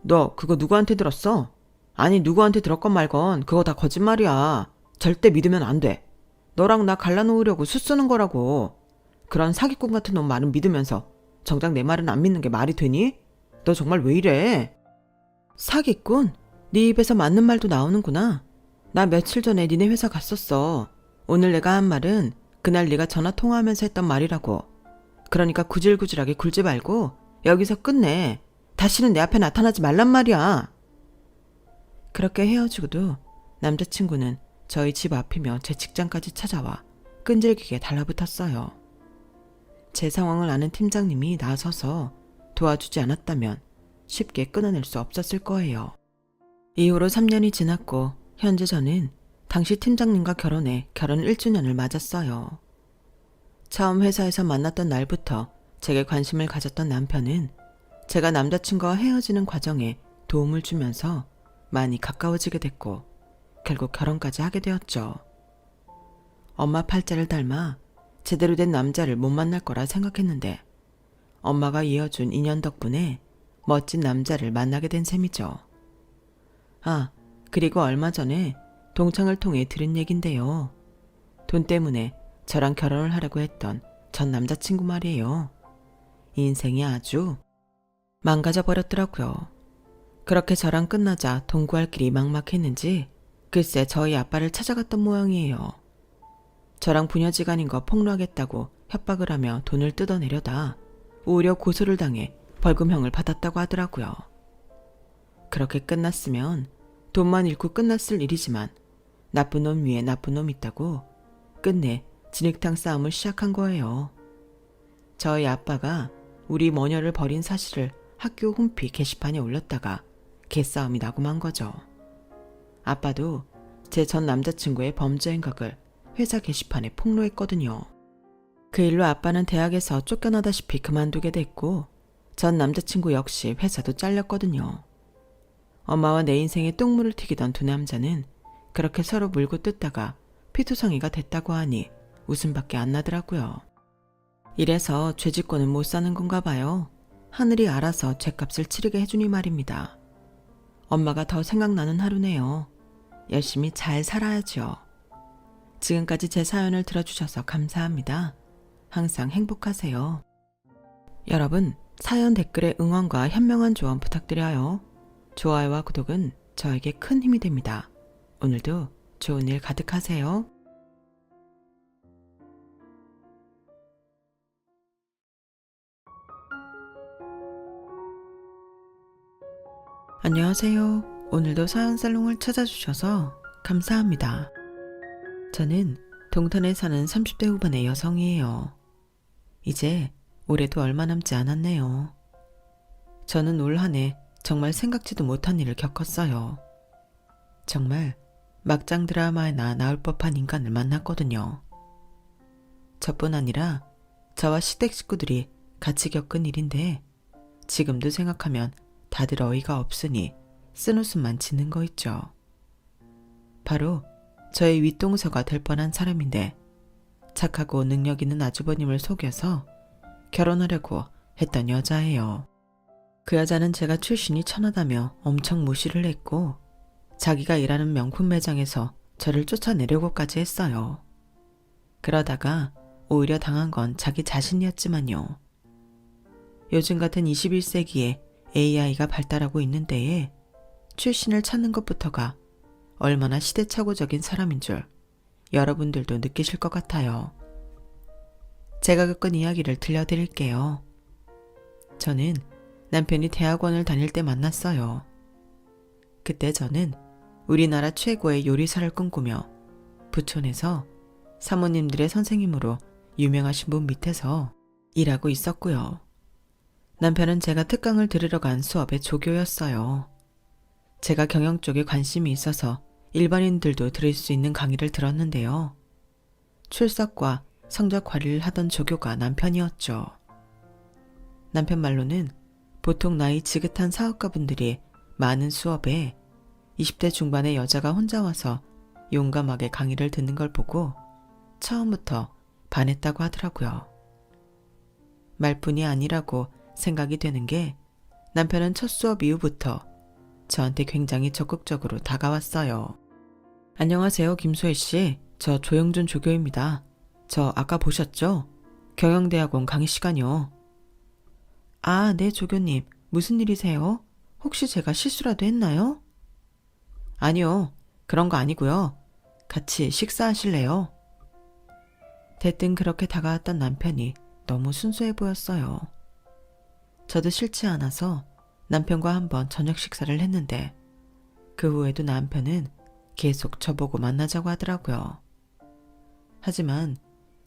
너 그거 누구한테 들었어? 아니 누구한테 들었건 말건 그거 다 거짓말이야. 절대 믿으면 안 돼. 너랑 나 갈라놓으려고 수쓰는 거라고. 그런 사기꾼 같은 놈 말은 믿으면서 정작 내 말은 안 믿는 게 말이 되니? 너 정말 왜 이래? 사기꾼? 네 입에서 맞는 말도 나오는구나. 나 며칠 전에 니네 회사 갔었어. 오늘 내가 한 말은 그날 네가 전화 통화하면서 했던 말이라고. 그러니까 구질구질하게 굴지 말고 여기서 끝내. 다시는 내 앞에 나타나지 말란 말이야. 그렇게 헤어지고도 남자친구는 저희 집 앞이며 제 직장까지 찾아와 끈질기게 달라붙었어요. 제 상황을 아는 팀장님이 나서서 도와주지 않았다면 쉽게 끊어낼 수 없었을 거예요. 이후로 3년이 지났고 현재 저는 당시 팀장님과 결혼해 결혼 1주년을 맞았어요. 처음 회사에서 만났던 날부터 제게 관심을 가졌던 남편은 제가 남자친구와 헤어지는 과정에 도움을 주면서 많이 가까워지게 됐고 결국 결혼까지 하게 되었죠. 엄마 팔자를 닮아 제대로 된 남자를 못 만날 거라 생각했는데 엄마가 이어준 인연 덕분에 멋진 남자를 만나게 된 셈이죠. 아, 그리고 얼마 전에 동창을 통해 들은 얘긴데요. 돈 때문에 저랑 결혼을 하려고 했던 전 남자친구 말이에요. 인생이 아주 망가져 버렸더라고요. 그렇게 저랑 끝나자 동거할 길이 막막했는지 글쎄 저희 아빠를 찾아갔던 모양이에요. 저랑 부녀지간인 거 폭로하겠다고 협박을 하며 돈을 뜯어내려다 오히려 고소를 당해 벌금형을 받았다고 하더라고요. 그렇게 끝났으면 돈만 잃고 끝났을 일이지만 나쁜 놈 위에 나쁜 놈 있다고 끝내 진흙탕 싸움을 시작한 거예요. 저희 아빠가 우리 모녀를 버린 사실을 학교 홈피 게시판에 올렸다가 개싸움이 나고 만 거죠. 아빠도 제 전 남자친구의 범죄 행각을 회사 게시판에 폭로했거든요. 그 일로 아빠는 대학에서 쫓겨나다시피 그만두게 됐고 전 남자친구 역시 회사도 잘렸거든요. 엄마와 내 인생에 똥물을 튀기던 두 남자는 그렇게 서로 물고 뜯다가 피투성이가 됐다고 하니 웃음밖에 안 나더라고요. 이래서 죄짓고는 못 사는 건가 봐요. 하늘이 알아서 죄값을 치르게 해주니 말입니다. 엄마가 더 생각나는 하루네요. 열심히 잘 살아야죠. 지금까지 제 사연을 들어주셔서 감사합니다. 항상 행복하세요. 여러분, 사연 댓글에 응원과 현명한 조언 부탁드려요. 좋아요와 구독은 저에게 큰 힘이 됩니다. 오늘도 좋은 일 가득하세요. 안녕하세요. 오늘도 사연살롱을 찾아주셔서 감사합니다. 저는 동탄에 사는 30대 후반의 여성이에요. 이제 올해도 얼마 남지 않았네요. 저는 올 한 해 정말 생각지도 못한 일을 겪었어요. 정말 막장 드라마에나 나올 법한 인간을 만났거든요. 저뿐 아니라 저와 시댁 식구들이 같이 겪은 일인데 지금도 생각하면 다들 어이가 없으니 쓴웃음만 짓는 거 있죠. 바로 저의 윗동서가 될 뻔한 사람인데 착하고 능력 있는 아주버님을 속여서 결혼하려고 했던 여자예요. 그 여자는 제가 출신이 천하다며 엄청 무시를 했고 자기가 일하는 명품 매장에서 저를 쫓아내려고까지 했어요. 그러다가 오히려 당한 건 자기 자신이었지만요. 요즘 같은 21세기에 AI가 발달하고 있는 데에 출신을 찾는 것부터가 얼마나 시대착오적인 사람인 줄 여러분들도 느끼실 것 같아요. 제가 겪은 이야기를 들려드릴게요. 저는 남편이 대학원을 다닐 때 만났어요. 그때 저는 우리나라 최고의 요리사를 꿈꾸며 부촌에서 사모님들의 선생님으로 유명하신 분 밑에서 일하고 있었고요. 남편은 제가 특강을 들으러 간 수업의 조교였어요. 제가 경영 쪽에 관심이 있어서 일반인들도 들을 수 있는 강의를 들었는데요. 출석과 성적 관리를 하던 조교가 남편이었죠. 남편 말로는 보통 나이 지긋한 사업가분들이 많은 수업에 20대 중반의 여자가 혼자 와서 용감하게 강의를 듣는 걸 보고 처음부터 반했다고 하더라고요. 말뿐이 아니라고 생각이 되는 게 남편은 첫 수업 이후부터 저한테 굉장히 적극적으로 다가왔어요. 안녕하세요, 김소혜 씨. 저 조영준 조교입니다. 저 아까 보셨죠? 경영대학원 강의 시간이요. 아, 네, 조교님. 무슨 일이세요? 혹시 제가 실수라도 했나요? 아니요. 그런 거 아니고요. 같이 식사하실래요? 대뜸 그렇게 다가왔던 남편이 너무 순수해 보였어요. 저도 싫지 않아서 남편과 한번 저녁 식사를 했는데 그 후에도 남편은 계속 저보고 만나자고 하더라고요. 하지만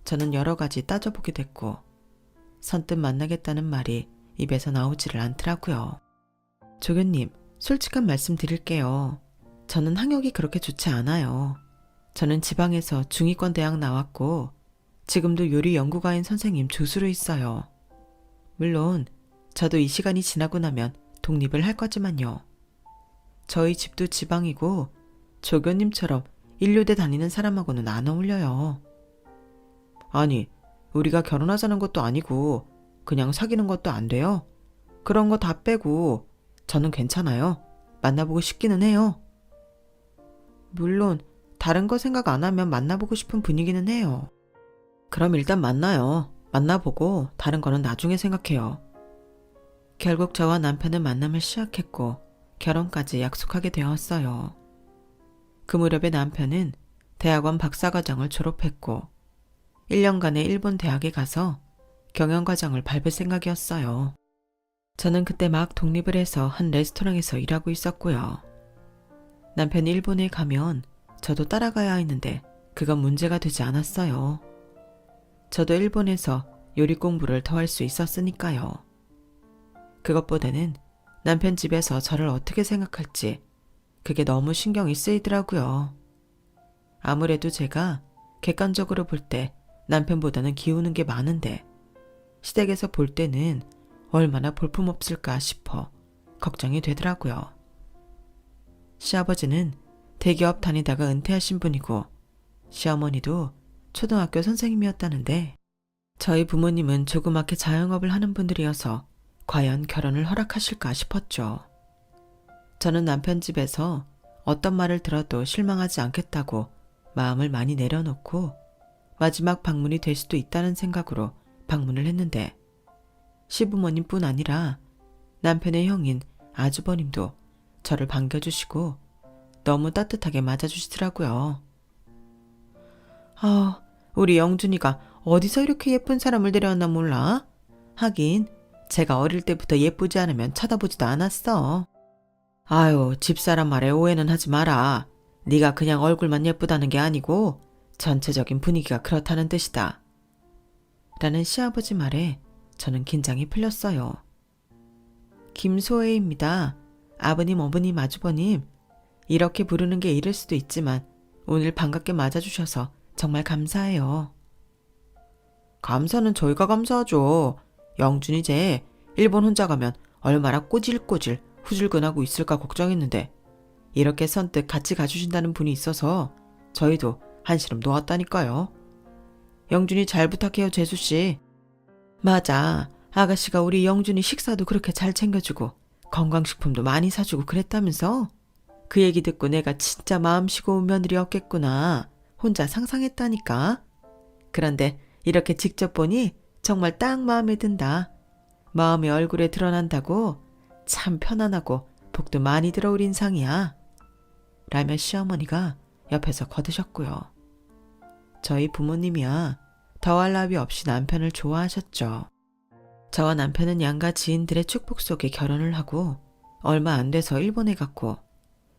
저는 여러 가지 따져보게 됐고 선뜻 만나겠다는 말이 입에서 나오지를 않더라고요. 조교님, 솔직한 말씀 드릴게요. 저는 학력이 그렇게 좋지 않아요. 저는 지방에서 중위권 대학 나왔고 지금도 요리 연구가인 선생님 조수로 있어요. 물론 저도 이 시간이 지나고 나면 독립을 할 거지만요. 저희 집도 지방이고 조교님처럼 인류대 다니는 사람하고는 안 어울려요. 아니, 우리가 결혼하자는 것도 아니고 그냥 사귀는 것도 안 돼요? 그런 거 다 빼고 저는 괜찮아요. 만나보고 싶기는 해요. 물론 다른 거 생각 안 하면 만나보고 싶은 분위기는 해요. 그럼 일단 만나요. 만나보고 다른 거는 나중에 생각해요. 결국 저와 남편은 만남을 시작했고 결혼까지 약속하게 되었어요. 그 무렵에 남편은 대학원 박사과정을 졸업했고 1년간의 일본 대학에 가서 경영과정을 밟을 생각이었어요. 저는 그때 막 독립을 해서 한 레스토랑에서 일하고 있었고요. 남편이 일본에 가면 저도 따라가야 했는데 그건 문제가 되지 않았어요. 저도 일본에서 요리 공부를 더 할 수 있었으니까요. 그것보다는 남편 집에서 저를 어떻게 생각할지 그게 너무 신경이 쓰이더라고요. 아무래도 제가 객관적으로 볼 때 남편보다는 기우는 게 많은데 시댁에서 볼 때는 얼마나 볼품없을까 싶어 걱정이 되더라고요. 시아버지는 대기업 다니다가 은퇴하신 분이고 시어머니도 초등학교 선생님이었다는데 저희 부모님은 조그맣게 자영업을 하는 분들이어서 과연 결혼을 허락하실까 싶었죠. 저는 남편 집에서 어떤 말을 들어도 실망하지 않겠다고 마음을 많이 내려놓고 마지막 방문이 될 수도 있다는 생각으로 방문을 했는데 시부모님뿐 아니라 남편의 형인 아주버님도 저를 반겨주시고 너무 따뜻하게 맞아주시더라고요. 우리 영준이가 어디서 이렇게 예쁜 사람을 데려왔나 몰라? 하긴 제가 어릴 때부터 예쁘지 않으면 쳐다보지도 않았어. 아유, 집사람 말에 오해는 하지 마라. 네가 그냥 얼굴만 예쁘다는 게 아니고 전체적인 분위기가 그렇다는 뜻이다. 라는 시아버지 말에 저는 긴장이 풀렸어요. 김소혜입니다. 아버님, 어머님, 아주버님. 이렇게 부르는 게 이럴 수도 있지만 오늘 반갑게 맞아주셔서 정말 감사해요. 감사는 저희가 감사하죠. 영준 이제 일본 혼자 가면 얼마나 꼬질꼬질 후줄근하고 있을까 걱정했는데 이렇게 선뜻 같이 가주신다는 분이 있어서 저희도 한시름 놓았다니까요. 영준이 잘 부탁해요, 재수씨. 맞아. 아가씨가 우리 영준이 식사도 그렇게 잘 챙겨주고 건강식품도 많이 사주고 그랬다면서? 그 얘기 듣고 내가 진짜 마음 쉬고운 며느리였겠구나. 혼자 상상했다니까. 그런데 이렇게 직접 보니 정말 딱 마음에 든다. 마음이 얼굴에 드러난다고 참 편안하고 복도 많이 들어올 인상이야. 라며 시어머니가 옆에서 거드셨고요. 저희 부모님이야 더할 나위 없이 남편을 좋아하셨죠. 저와 남편은 양가 지인들의 축복 속에 결혼을 하고 얼마 안 돼서 일본에 갔고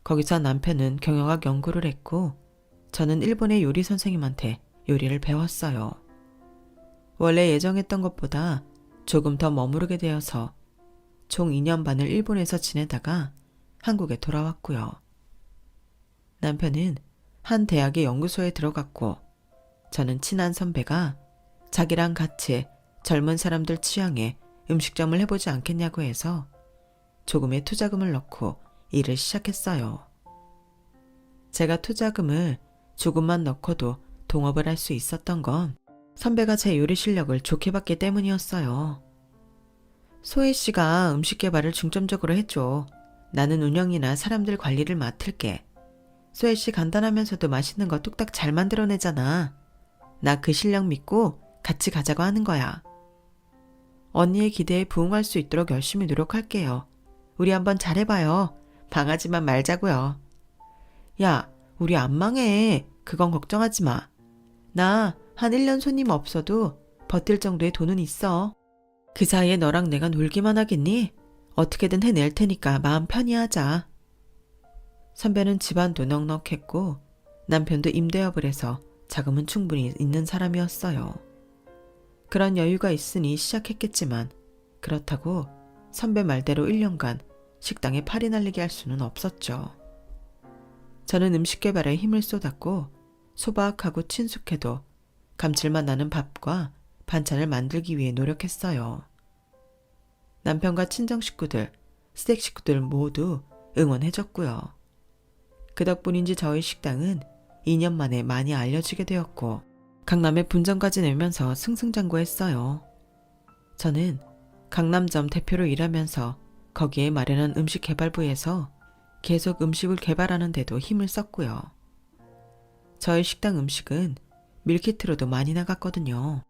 거기서 남편은 경영학 연구를 했고 저는 일본의 요리 선생님한테 요리를 배웠어요. 원래 예정했던 것보다 조금 더 머무르게 되어서 총 2년 반을 일본에서 지내다가 한국에 돌아왔고요. 남편은 한 대학의 연구소에 들어갔고 저는 친한 선배가 자기랑 같이 젊은 사람들 취향에 음식점을 해보지 않겠냐고 해서 조금의 투자금을 넣고 일을 시작했어요. 제가 투자금을 조금만 넣고도 동업을 할 수 있었던 건 선배가 제 요리 실력을 좋게 봤기 때문이었어요. 소희 씨가 음식 개발을 중점적으로 해줘. 나는 운영이나 사람들 관리를 맡을게. 소희 씨 간단하면서도 맛있는 거 뚝딱 잘 만들어내잖아. 나 그 실력 믿고 같이 가자고 하는 거야. 언니의 기대에 부응할 수 있도록 열심히 노력할게요. 우리 한번 잘해봐요. 망하지만 말자고요. 야, 우리 안 망해. 그건 걱정하지 마. 나 한 1년 손님 없어도 버틸 정도의 돈은 있어. 그 사이에 너랑 내가 놀기만 하겠니? 어떻게든 해낼 테니까 마음 편히 하자. 선배는 집안도 넉넉했고 남편도 임대업을 해서 자금은 충분히 있는 사람이었어요. 그런 여유가 있으니 시작했겠지만 그렇다고 선배 말대로 1년간 식당에 팔이 날리게 할 수는 없었죠. 저는 음식 개발에 힘을 쏟았고 소박하고 친숙해도 감칠맛 나는 밥과 반찬을 만들기 위해 노력했어요. 남편과 친정 식구들, 스택 식구들 모두 응원해줬고요. 그 덕분인지 저희 식당은 2년 만에 많이 알려지게 되었고 강남에 분점까지 내면서 승승장구했어요. 저는 강남점 대표로 일하면서 거기에 마련한 음식 개발부에서 계속 음식을 개발하는 데도 힘을 썼고요. 저희 식당 음식은 밀키트로도 많이 나갔거든요.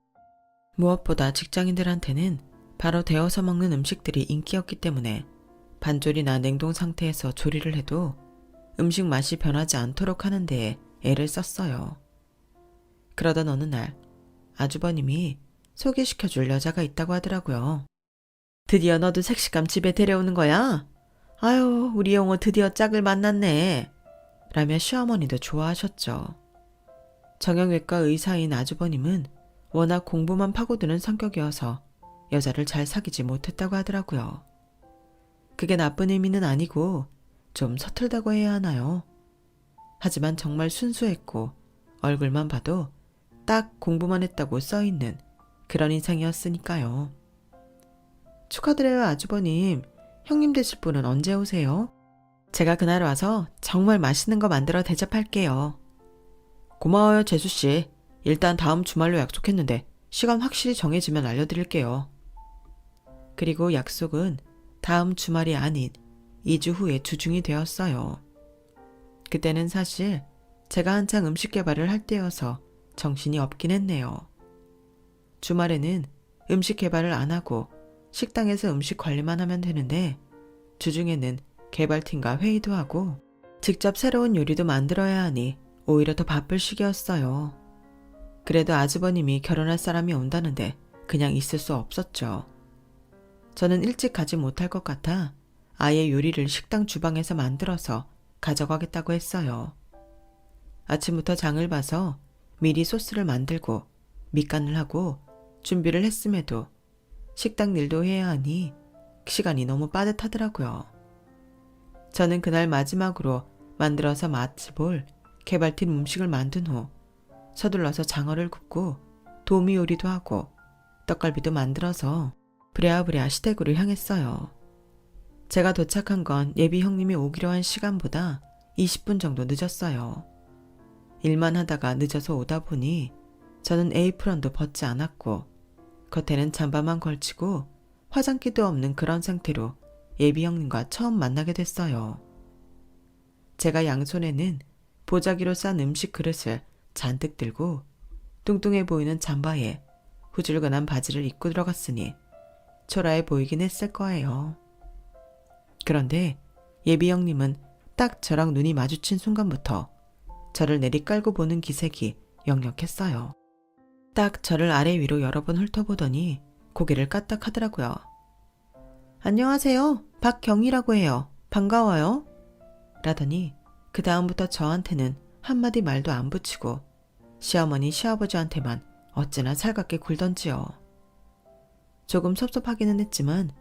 무엇보다 직장인들한테는 바로 데워서 먹는 음식들이 인기였기 때문에 반조리나 냉동 상태에서 조리를 해도 음식 맛이 변하지 않도록 하는 데에 애를 썼어요. 그러던 어느 날 아주버님이 소개시켜줄 여자가 있다고 하더라고요. 드디어 너도 색시감 집에 데려오는 거야? 아유, 우리 영호 드디어 짝을 만났네. 라며 시어머니도 좋아하셨죠. 정형외과 의사인 아주버님은 워낙 공부만 파고드는 성격이어서 여자를 잘 사귀지 못했다고 하더라고요. 그게 나쁜 의미는 아니고 좀 서툴다고 해야 하나요? 하지만 정말 순수했고 얼굴만 봐도 딱 공부만 했다고 써있는 그런 인상이었으니까요. 축하드려요, 아주버님. 형님 되실 분은 언제 오세요? 제가 그날 와서 정말 맛있는 거 만들어 대접할게요. 고마워요, 재수씨. 일단 다음 주말로 약속했는데 시간 확실히 정해지면 알려드릴게요. 그리고 약속은 다음 주말이 아닌 2주 후에 주중이 되었어요. 그때는 사실 제가 한창 음식 개발을 할 때여서 정신이 없긴 했네요. 주말에는 음식 개발을 안 하고 식당에서 음식 관리만 하면 되는데 주중에는 개발팀과 회의도 하고 직접 새로운 요리도 만들어야 하니 오히려 더 바쁠 시기였어요. 그래도 아주버님이 결혼할 사람이 온다는데 그냥 있을 수 없었죠. 저는 일찍 가지 못할 것 같아 아예 요리를 식당 주방에서 만들어서 가져가겠다고 했어요. 아침부터 장을 봐서 미리 소스를 만들고 밑간을 하고 준비를 했음에도 식당 일도 해야 하니 시간이 너무 빠듯하더라고요. 저는 그날 마지막으로 만들어서 맛볼 개발팀 음식을 만든 후 서둘러서 장어를 굽고 도미 요리도 하고 떡갈비도 만들어서 부랴부랴 시댁으로 향했어요. 제가 도착한 건 예비 형님이 오기로 한 시간보다 20분 정도 늦었어요. 일만 하다가 늦어서 오다 보니 저는 에이프런도 벗지 않았고 겉에는 잠바만 걸치고 화장기도 없는 그런 상태로 예비 형님과 처음 만나게 됐어요. 제가 양손에는 보자기로 싼 음식 그릇을 잔뜩 들고 뚱뚱해 보이는 잠바에 후줄근한 바지를 입고 들어갔으니 초라해 보이긴 했을 거예요. 그런데 예비 형님은 딱 저랑 눈이 마주친 순간부터 저를 내리깔고 보는 기색이 역력했어요. 딱 저를 아래 위로 여러 번 훑어보더니 고개를 까딱하더라고요. 안녕하세요. 박경이라고 해요. 반가워요. 라더니 그 다음부터 저한테는 한마디 말도 안 붙이고 시어머니 시아버지한테만 어찌나 살갑게 굴던지요. 조금 섭섭하기는 했지만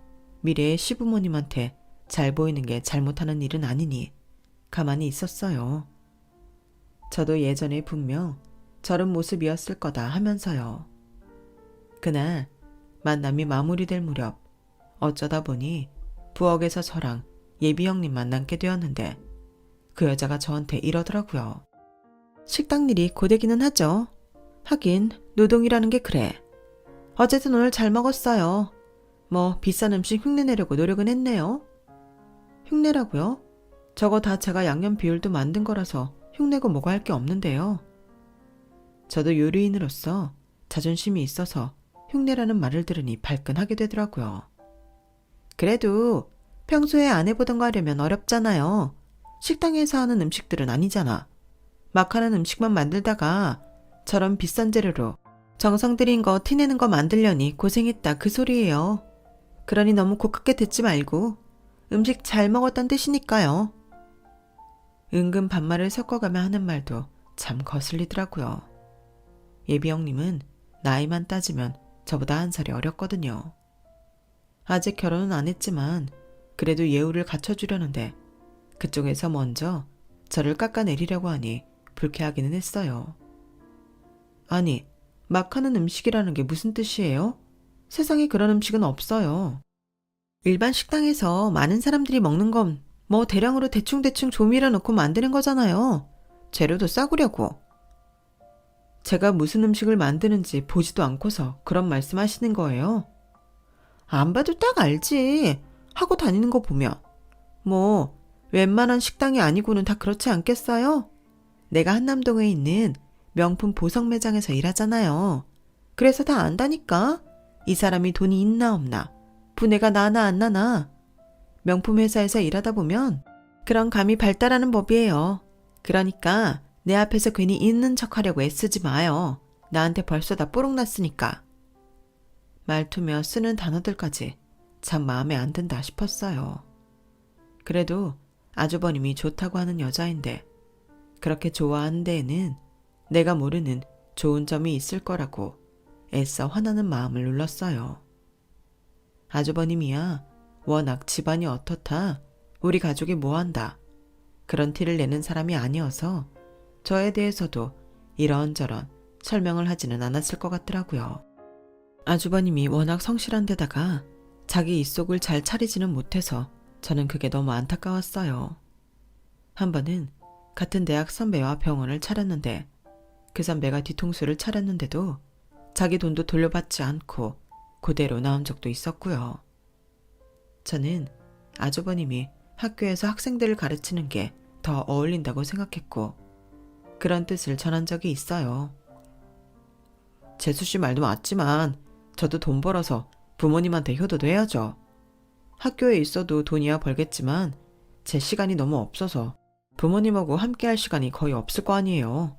미래의 시부모님한테 잘 보이는 게 잘못하는 일은 아니니 가만히 있었어요. 저도 예전에 분명 저런 모습이었을 거다 하면서요. 그날 만남이 마무리될 무렵 어쩌다 보니 부엌에서 저랑 예비 형님 만남게 되었는데 그 여자가 저한테 이러더라고요. 식당 일이 고되기는 하죠. 하긴 노동이라는 게 그래. 어쨌든 오늘 잘 먹었어요. 뭐 비싼 음식 흉내내려고 노력은 했네요. 흉내라고요? 저거 다 제가 양념 비율도 만든 거라서 흉내고 뭐가 할 게 없는데요. 저도 요리인으로서 자존심이 있어서 흉내라는 말을 들으니 발끈하게 되더라고요. 그래도 평소에 안 해보던 거 하려면 어렵잖아요. 식당에서 하는 음식들은 아니잖아. 막 하는 음식만 만들다가 저런 비싼 재료로 정성 들인 거 티내는 거 만들려니 고생했다 그 소리예요. 그러니 너무 고깝게 듣지 말고 음식 잘 먹었단 뜻이니까요. 은근 반말을 섞어가며 하는 말도 참 거슬리더라고요. 예비 형님은 나이만 따지면 저보다 한 살이 어렸거든요. 아직 결혼은 안 했지만 그래도 예우를 갖춰주려는데 그쪽에서 먼저 저를 깎아내리려고 하니 불쾌하기는 했어요. 아니, 막 하는 음식이라는 게 무슨 뜻이에요? 세상에 그런 음식은 없어요. 일반 식당에서 많은 사람들이 먹는 건 뭐 대량으로 대충대충 조미료 넣고 만드는 거잖아요. 재료도 싸구려고. 제가 무슨 음식을 만드는지 보지도 않고서 그런 말씀하시는 거예요? 안 봐도 딱 알지. 하고 다니는 거 보면. 뭐 웬만한 식당이 아니고는 다 그렇지 않겠어요? 내가 한남동에 있는 명품 보석 매장에서 일하잖아요. 그래서 다 안다니까. 이 사람이 돈이 있나 없나, 부내가 나나 안 나나. 명품 회사에서 일하다 보면 그런 감이 발달하는 법이에요. 그러니까 내 앞에서 괜히 있는 척하려고 애쓰지 마요. 나한테 벌써 다 뽀록났으니까. 말투며 쓰는 단어들까지 참 마음에 안 든다 싶었어요. 그래도 아주버님이 좋다고 하는 여자인데 그렇게 좋아하는 데에는 내가 모르는 좋은 점이 있을 거라고 애써 화나는 마음을 눌렀어요. 아주버님이야 워낙 집안이 어떻다, 우리 가족이 뭐한다, 그런 티를 내는 사람이 아니어서 저에 대해서도 이런저런 설명을 하지는 않았을 것 같더라고요. 아주버님이 워낙 성실한 데다가 자기 입속을 잘 차리지는 못해서 저는 그게 너무 안타까웠어요. 한 번은 같은 대학 선배와 병원을 차렸는데 그 선배가 뒤통수를 차렸는데도 자기 돈도 돌려받지 않고 그대로 나온 적도 있었고요. 저는 아주버님이 학교에서 학생들을 가르치는 게 더 어울린다고 생각했고 그런 뜻을 전한 적이 있어요. 재수씨 말도 맞지만 저도 돈 벌어서 부모님한테 효도도 해야죠. 학교에 있어도 돈이야 벌겠지만 제 시간이 너무 없어서 부모님하고 함께 할 시간이 거의 없을 거 아니에요.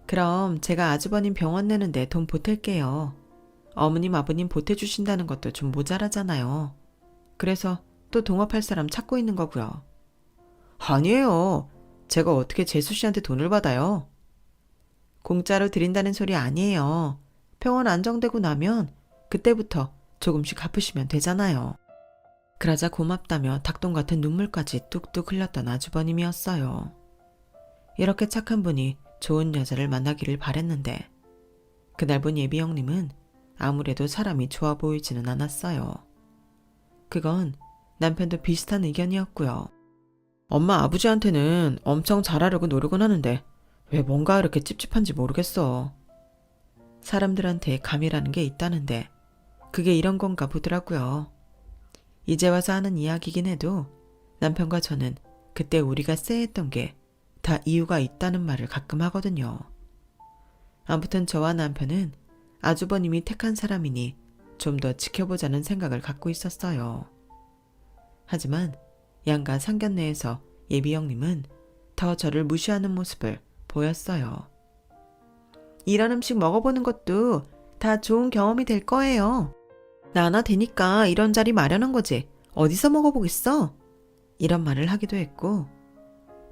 그럼 제가 아주버님 병원 내는데 돈 보탤게요. 어머님 아버님 보태주신다는 것도 좀 모자라잖아요. 그래서 또 동업할 사람 찾고 있는 거고요. 아니에요. 제가 어떻게 재수씨한테 돈을 받아요? 공짜로 드린다는 소리 아니에요. 병원 안정되고 나면 그때부터 조금씩 갚으시면 되잖아요. 그러자 고맙다며 닭똥 같은 눈물까지 뚝뚝 흘렸던 아주버님이었어요. 이렇게 착한 분이 좋은 여자를 만나기를 바랬는데 그날 본 예비 형님은 아무래도 사람이 좋아 보이지는 않았어요. 그건 남편도 비슷한 의견이었고요. 엄마 아버지한테는 엄청 잘하려고 노력은 하는데 왜 뭔가 이렇게 찝찝한지 모르겠어. 사람들한테 감이라는 게 있다는데 그게 이런 건가 보더라고요. 이제 와서 하는 이야기긴 해도 남편과 저는 그때 우리가 쎄했던 게 다 이유가 있다는 말을 가끔 하거든요. 아무튼 저와 남편은 아주버님이 택한 사람이니 좀 더 지켜보자는 생각을 갖고 있었어요. 하지만 양가 상견례에서 예비 형님은 더 저를 무시하는 모습을 보였어요. 이런 음식 먹어보는 것도 다 좋은 경험이 될 거예요. 나나 되니까 이런 자리 마련한 거지. 어디서 먹어보겠어? 이런 말을 하기도 했고,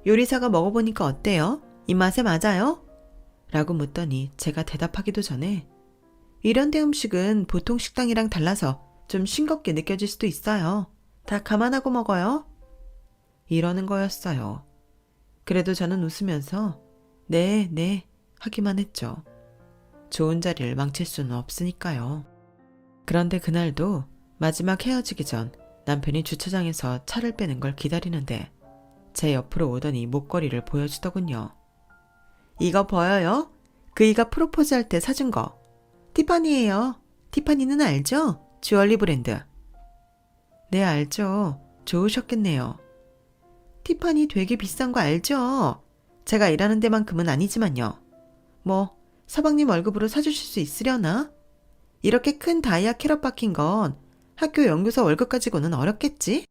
요리사가 먹어보니까 어때요? 입맛에 맞아요? 라고 묻더니 제가 대답하기도 전에 이런 데 음식은 보통 식당이랑 달라서 좀 싱겁게 느껴질 수도 있어요. 다 감안하고 먹어요. 이러는 거였어요. 그래도 저는 웃으면서 네, 네 하기만 했죠. 좋은 자리를 망칠 수는 없으니까요. 그런데 그날도 마지막 헤어지기 전 남편이 주차장에서 차를 빼는 걸 기다리는데 제 옆으로 오더니 목걸이를 보여주더군요. 이거 보여요? 그이가 프로포즈 할 때 사준 거. 티파니예요. 티파니는 알죠? 주얼리 브랜드. 네, 알죠. 좋으셨겠네요. 티파니 되게 비싼 거 알죠? 제가 일하는 데만큼은 아니지만요. 뭐 서방님 월급으로 사주실 수 있으려나? 이렇게 큰 다이아 캐럿 박힌 건 학교 연구소 월급 가지고는 어렵겠지?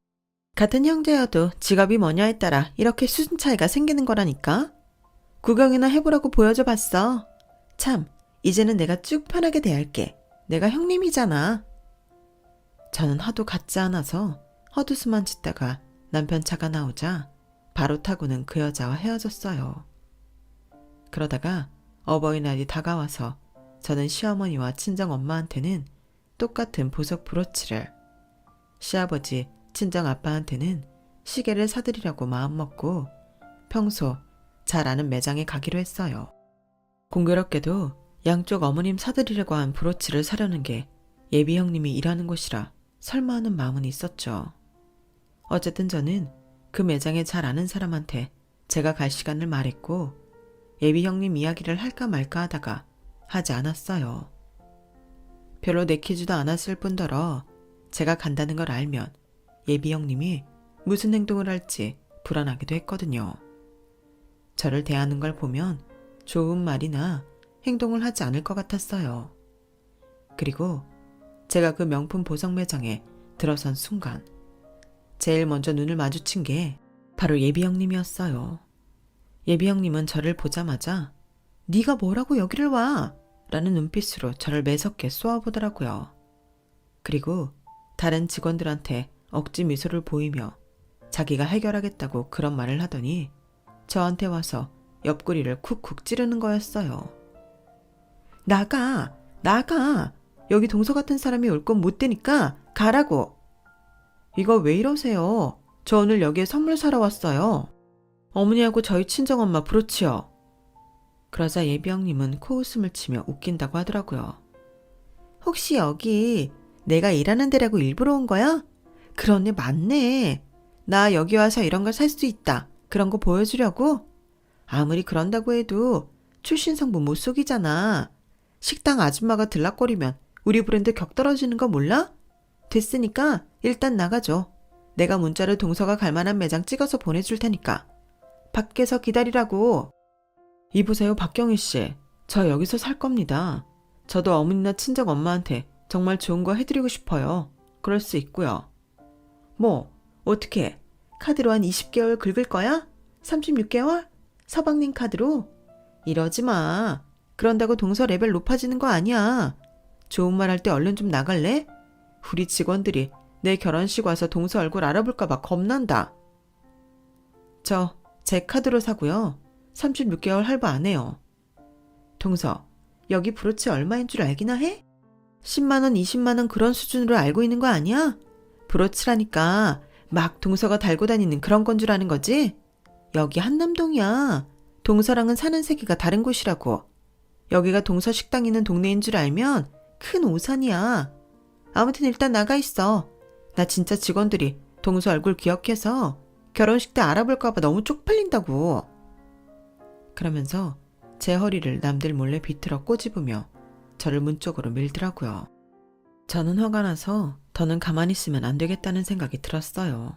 같은 형제여도 직업이 뭐냐에 따라 이렇게 수준 차이가 생기는 거라니까. 구경이나 해보라고 보여줘 봤어. 참, 이제는 내가 쭉 편하게 대할게. 내가 형님이잖아. 저는 하도 같지 않아서 헛웃음만 짓다가 남편 차가 나오자 바로 타고는 그 여자와 헤어졌어요. 그러다가 어버이날이 다가와서 저는 시어머니와 친정엄마한테는 똑같은 보석 브로치를, 시아버지, 친정아빠한테는 시계를 사드리려고 마음먹고 평소 잘 아는 매장에 가기로 했어요. 공교롭게도 양쪽 어머님 사드리려고 한 브로치를 사려는 게 예비 형님이 일하는 곳이라 설마 하는 마음은 있었죠. 어쨌든 저는 그 매장에 잘 아는 사람한테 제가 갈 시간을 말했고 예비 형님 이야기를 할까 말까 하다가 하지 않았어요. 별로 내키지도 않았을 뿐더러 제가 간다는 걸 알면 예비 형님이 무슨 행동을 할지 불안하기도 했거든요. 저를 대하는 걸 보면 좋은 말이나 행동을 하지 않을 것 같았어요. 그리고 제가 그 명품 보석 매장에 들어선 순간 제일 먼저 눈을 마주친 게 바로 예비 형님이었어요. 예비 형님은 저를 보자마자 네가 뭐라고 여기를 와? 라는 눈빛으로 저를 매섭게 쏘아보더라고요. 그리고 다른 직원들한테 억지 미소를 보이며 자기가 해결하겠다고 그런 말을 하더니 저한테 와서 옆구리를 쿡쿡 찌르는 거였어요. 나가! 나가! 여기 동서 같은 사람이 올 건 못 되니까 가라고! 이거 왜 이러세요? 저 오늘 여기에 선물 사러 왔어요. 어머니하고 저희 친정엄마 브로치요. 그러자 예비 형님은 코웃음을 치며 웃긴다고 하더라고요. 혹시 여기 내가 일하는 데라고 일부러 온 거야? 그러네, 맞네. 나 여기 와서 이런 걸 살 수 있다. 그런 거 보여주려고? 아무리 그런다고 해도 출신 성분 못 속이잖아. 식당 아줌마가 들락거리면 우리 브랜드 격 떨어지는 거 몰라? 됐으니까 일단 나가줘. 내가 문자를 동서가 갈 만한 매장 찍어서 보내줄 테니까. 밖에서 기다리라고. 이보세요, 박경희 씨. 저 여기서 살 겁니다. 저도 어머니나 친정 엄마한테 정말 좋은 거 해드리고 싶어요. 그럴 수 있고요. 뭐 어떻게 카드로 한 20개월 긁을 거야? 36개월? 서방님 카드로? 이러지 마. 그런다고 동서 레벨 높아지는 거 아니야. 좋은 말 할 때 얼른 좀 나갈래? 우리 직원들이 내 결혼식 와서 동서 얼굴 알아볼까 봐 겁난다. 저 제 카드로 사고요. 36개월 할부 안 해요. 동서, 여기 브로치 얼마인 줄 알기나 해? 10만원, 20만원 그런 수준으로 알고 있는 거 아니야? 브로치라니까 막 동서가 달고 다니는 그런 건 줄 아는 거지? 여기 한남동이야. 동서랑은 사는 세계가 다른 곳이라고. 여기가 동서 식당 있는 동네인 줄 알면 큰 오산이야. 아무튼 일단 나가 있어. 나 진짜 직원들이 동서 얼굴 기억해서 결혼식 때 알아볼까 봐 너무 쪽팔린다고. 그러면서 제 허리를 남들 몰래 비틀어 꼬집으며 저를 문 쪽으로 밀더라고요. 저는 화가 나서 더는 가만히 있으면 안 되겠다는 생각이 들었어요.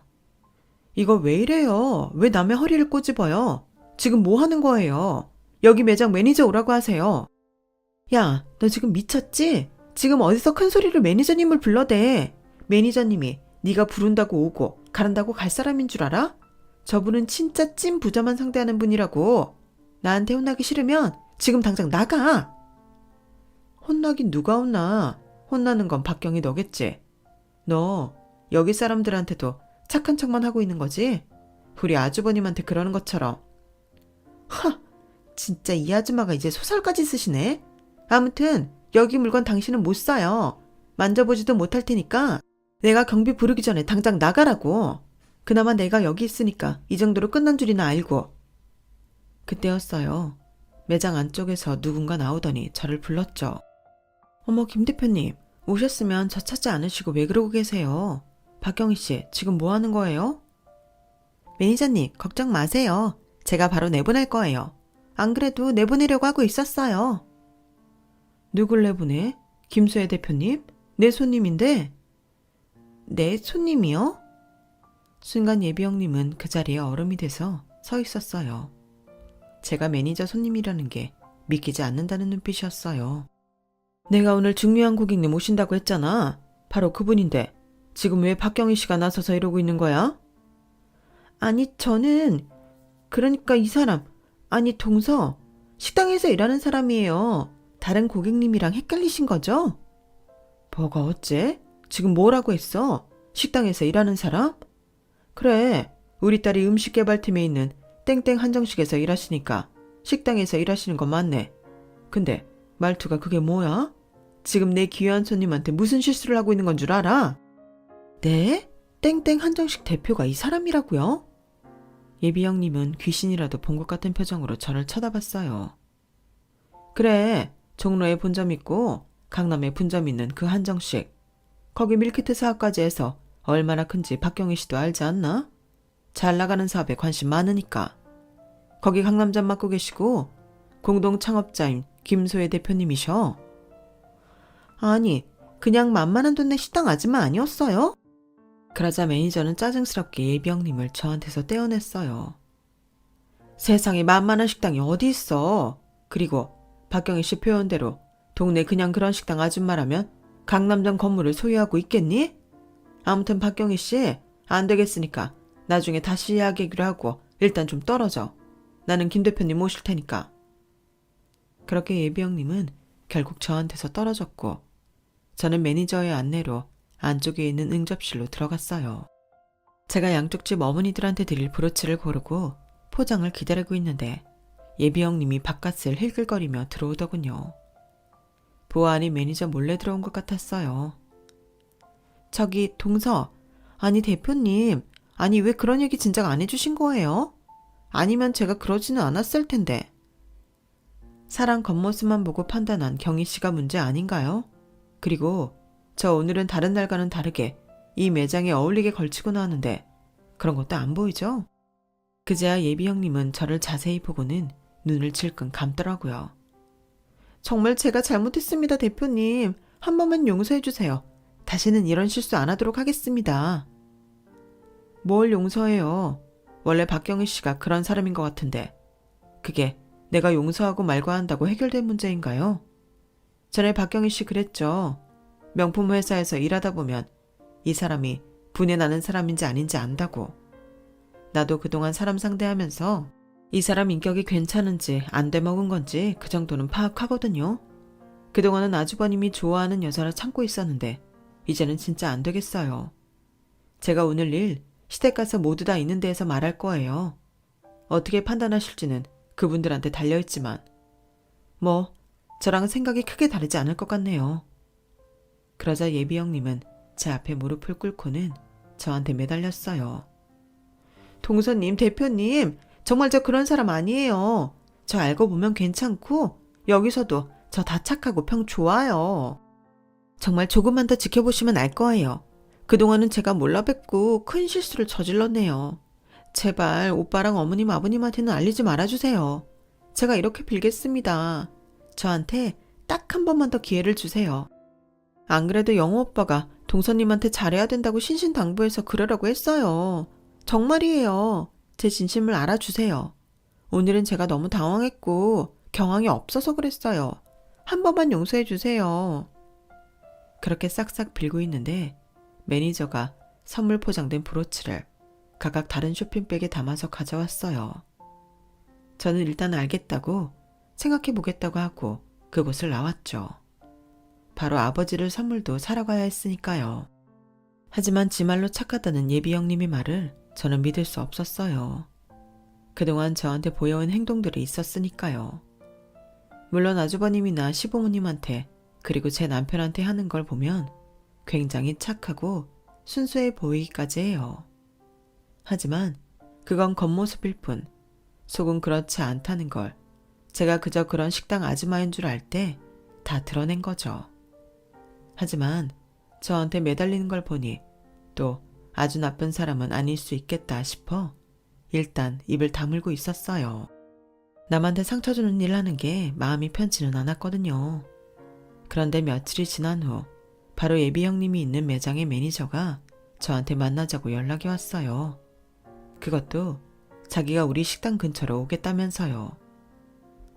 이거 왜 이래요? 왜 남의 허리를 꼬집어요? 지금 뭐 하는 거예요? 여기 매장 매니저 오라고 하세요. 야, 너 지금 미쳤지? 지금 어디서 큰 소리를 매니저님을 불러대. 매니저님이 네가 부른다고 오고 가란다고 갈 사람인 줄 알아? 저분은 진짜 찐 부자만 상대하는 분이라고. 나한테 혼나기 싫으면 지금 당장 나가. 혼나긴 누가 혼나. 혼나는 건 박경이 너겠지. 너 여기 사람들한테도 착한 척만 하고 있는 거지? 우리 아주버님한테 그러는 것처럼. 하, 진짜 이 아줌마가 이제 소설까지 쓰시네. 아무튼 여기 물건 당신은 못 사요. 만져보지도 못할 테니까 내가 경비 부르기 전에 당장 나가라고. 그나마 내가 여기 있으니까 이 정도로 끝난 줄이나 알고. 그때였어요. 매장 안쪽에서 누군가 나오더니 저를 불렀죠. 어머, 김 대표님, 오셨으면 저 찾지 않으시고 왜 그러고 계세요? 박경희 씨, 지금 뭐 하는 거예요? 매니저님, 걱정 마세요. 제가 바로 내보낼 거예요. 안 그래도 내보내려고 하고 있었어요. 누굴 내보내? 김수혜 대표님? 내 손님인데? 내 손님이요? 순간 예비 형님은 그 자리에 얼음이 돼서 서 있었어요. 제가 매니저 손님이라는 게 믿기지 않는다는 눈빛이었어요. 내가 오늘 중요한 고객님 오신다고 했잖아. 바로 그분인데 지금 왜 박경희 씨가 나서서 이러고 있는 거야? 아니, 저는 그러니까 이 사람, 아니 동서, 식당에서 일하는 사람이에요. 다른 고객님이랑 헷갈리신 거죠? 뭐가 어째? 지금 뭐라고 했어? 식당에서 일하는 사람? 그래, 우리 딸이 음식개발팀에 있는 땡땡 한정식에서 일하시니까 식당에서 일하시는 건 맞네. 근데 말투가 그게 뭐야? 지금 내 귀한 손님한테 무슨 실수를 하고 있는 건 줄 알아? 네? 땡땡 한정식 대표가 이 사람이라고요? 예비 형님은 귀신이라도 본 것 같은 표정으로 저를 쳐다봤어요. 그래, 종로에 본점 있고 강남에 분점 있는 그 한정식. 거기 밀키트 사업까지 해서 얼마나 큰지 박경희 씨도 알지 않나? 잘 나가는 사업에 관심 많으니까. 거기 강남점 맡고 계시고 공동 창업자인 김소혜 대표님이셔. 아니, 그냥 만만한 동네 식당 아줌마 아니었어요? 그러자 매니저는 짜증스럽게 예비 형님을 저한테서 떼어냈어요. 세상에 만만한 식당이 어디 있어. 그리고 박경희 씨 표현대로 동네 그냥 그런 식당 아줌마라면 강남점 건물을 소유하고 있겠니? 아무튼 박경희 씨, 안 되겠으니까 나중에 다시 이야기하기로 하고 일단 좀 떨어져. 나는 김 대표님 모실 테니까. 그렇게 예비 형님은 결국 저한테서 떨어졌고 저는 매니저의 안내로 안쪽에 있는 응접실로 들어갔어요. 제가 양쪽 집 어머니들한테 드릴 브로치를 고르고 포장을 기다리고 있는데 예비 형님이 바깥을 힐글거리며 들어오더군요. 보아하니 매니저 몰래 들어온 것 같았어요. 저기 동서, 아니 대표님, 아니 왜 그런 얘기 진작 안 해주신 거예요? 아니면 제가 그러지는 않았을 텐데. 사람 겉모습만 보고 판단한 경희 씨가 문제 아닌가요? 그리고 저 오늘은 다른 날과는 다르게 이 매장에 어울리게 걸치고 나왔는데 그런 것도 안 보이죠? 그제야 예비 형님은 저를 자세히 보고는 눈을 질끈 감더라고요. 정말 제가 잘못했습니다, 대표님. 한 번만 용서해 주세요. 다시는 이런 실수 안 하도록 하겠습니다. 뭘 용서해요. 원래 박경희 씨가 그런 사람인 것 같은데 그게 내가 용서하고 말고 한다고 해결된 문제인가요? 전에 박경희 씨 그랬죠. 명품 회사에서 일하다 보면 이 사람이 분해 나는 사람인지 아닌지 안다고. 나도 그동안 사람 상대하면서 이 사람 인격이 괜찮은지 안 돼먹은 건지 그 정도는 파악하거든요. 그동안은 아주버님이 좋아하는 여자를 참고 있었는데 이제는 진짜 안 되겠어요. 제가 오늘 일 시댁 가서 모두 다 있는 데에서 말할 거예요. 어떻게 판단하실지는 그분들한테 달려있지만 뭐 저랑 생각이 크게 다르지 않을 것 같네요. 그러자 예비 형님은 제 앞에 무릎을 꿇고는 저한테 매달렸어요. 동서님, 대표님, 정말 저 그런 사람 아니에요. 저 알고 보면 괜찮고 여기서도 저 다 착하고 평 좋아요. 정말 조금만 더 지켜보시면 알 거예요. 그동안은 제가 몰라 뵙고 큰 실수를 저질렀네요. 제발 오빠랑 어머님 아버님한테는 알리지 말아주세요. 제가 이렇게 빌겠습니다. 저한테 딱 한 번만 더 기회를 주세요. 안 그래도 영호 오빠가 동서님한테 잘해야 된다고 신신당부해서 그러라고 했어요. 정말이에요. 제 진심을 알아주세요. 오늘은 제가 너무 당황했고 경황이 없어서 그랬어요. 한 번만 용서해 주세요. 그렇게 싹싹 빌고 있는데 매니저가 선물 포장된 브로치를 각각 다른 쇼핑백에 담아서 가져왔어요. 저는 일단 알겠다고 생각해 보겠다고 하고 그곳을 나왔죠. 바로 아버지를 선물도 사러 가야 했으니까요. 하지만 지 말로 착하다는 예비 형님의 말을 저는 믿을 수 없었어요. 그동안 저한테 보여온 행동들이 있었으니까요. 물론 아주버님이나 시부모님한테 그리고 제 남편한테 하는 걸 보면 굉장히 착하고 순수해 보이기까지 해요. 하지만 그건 겉모습일 뿐 속은 그렇지 않다는 걸 제가 그저 그런 식당 아줌마인 줄 알 때 다 드러낸 거죠. 하지만 저한테 매달리는 걸 보니 또 아주 나쁜 사람은 아닐 수 있겠다 싶어 일단 입을 다물고 있었어요. 남한테 상처 주는 일 하는 게 마음이 편치는 않았거든요. 그런데 며칠이 지난 후 바로 예비 형님이 있는 매장의 매니저가 저한테 만나자고 연락이 왔어요. 그것도 자기가 우리 식당 근처로 오겠다면서요.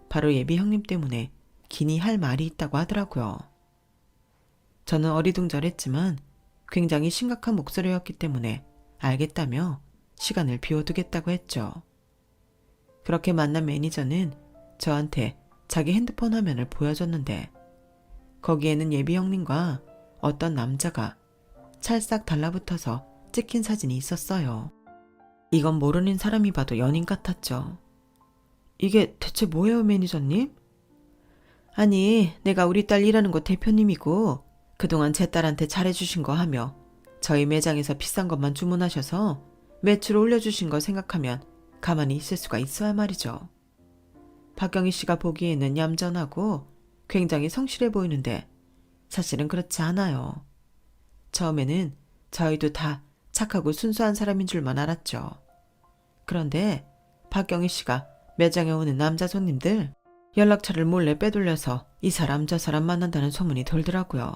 바로 예비 형님 때문에 기니 할 말이 있다고 하더라고요. 저는 어리둥절했지만 굉장히 심각한 목소리였기 때문에 알겠다며 시간을 비워두겠다고 했죠. 그렇게 만난 매니저는 저한테 자기 핸드폰 화면을 보여줬는데 거기에는 예비 형님과 어떤 남자가 찰싹 달라붙어서 찍힌 사진이 있었어요. 이건 모르는 사람이 봐도 연인 같았죠. 이게 대체 뭐예요, 매니저님? 아니, 내가 우리 딸 일하는 곳 대표님이고 그동안 제 딸한테 잘해주신 거 하며 저희 매장에서 비싼 것만 주문하셔서 매출 올려주신 거 생각하면 가만히 있을 수가 있어야 말이죠. 박경희 씨가 보기에는 얌전하고 굉장히 성실해 보이는데 사실은 그렇지 않아요. 처음에는 저희도 다 착하고 순수한 사람인 줄만 알았죠. 그런데 박경희 씨가 매장에 오는 남자 손님들 연락처를 몰래 빼돌려서 이 사람 저 사람 만난다는 소문이 돌더라고요.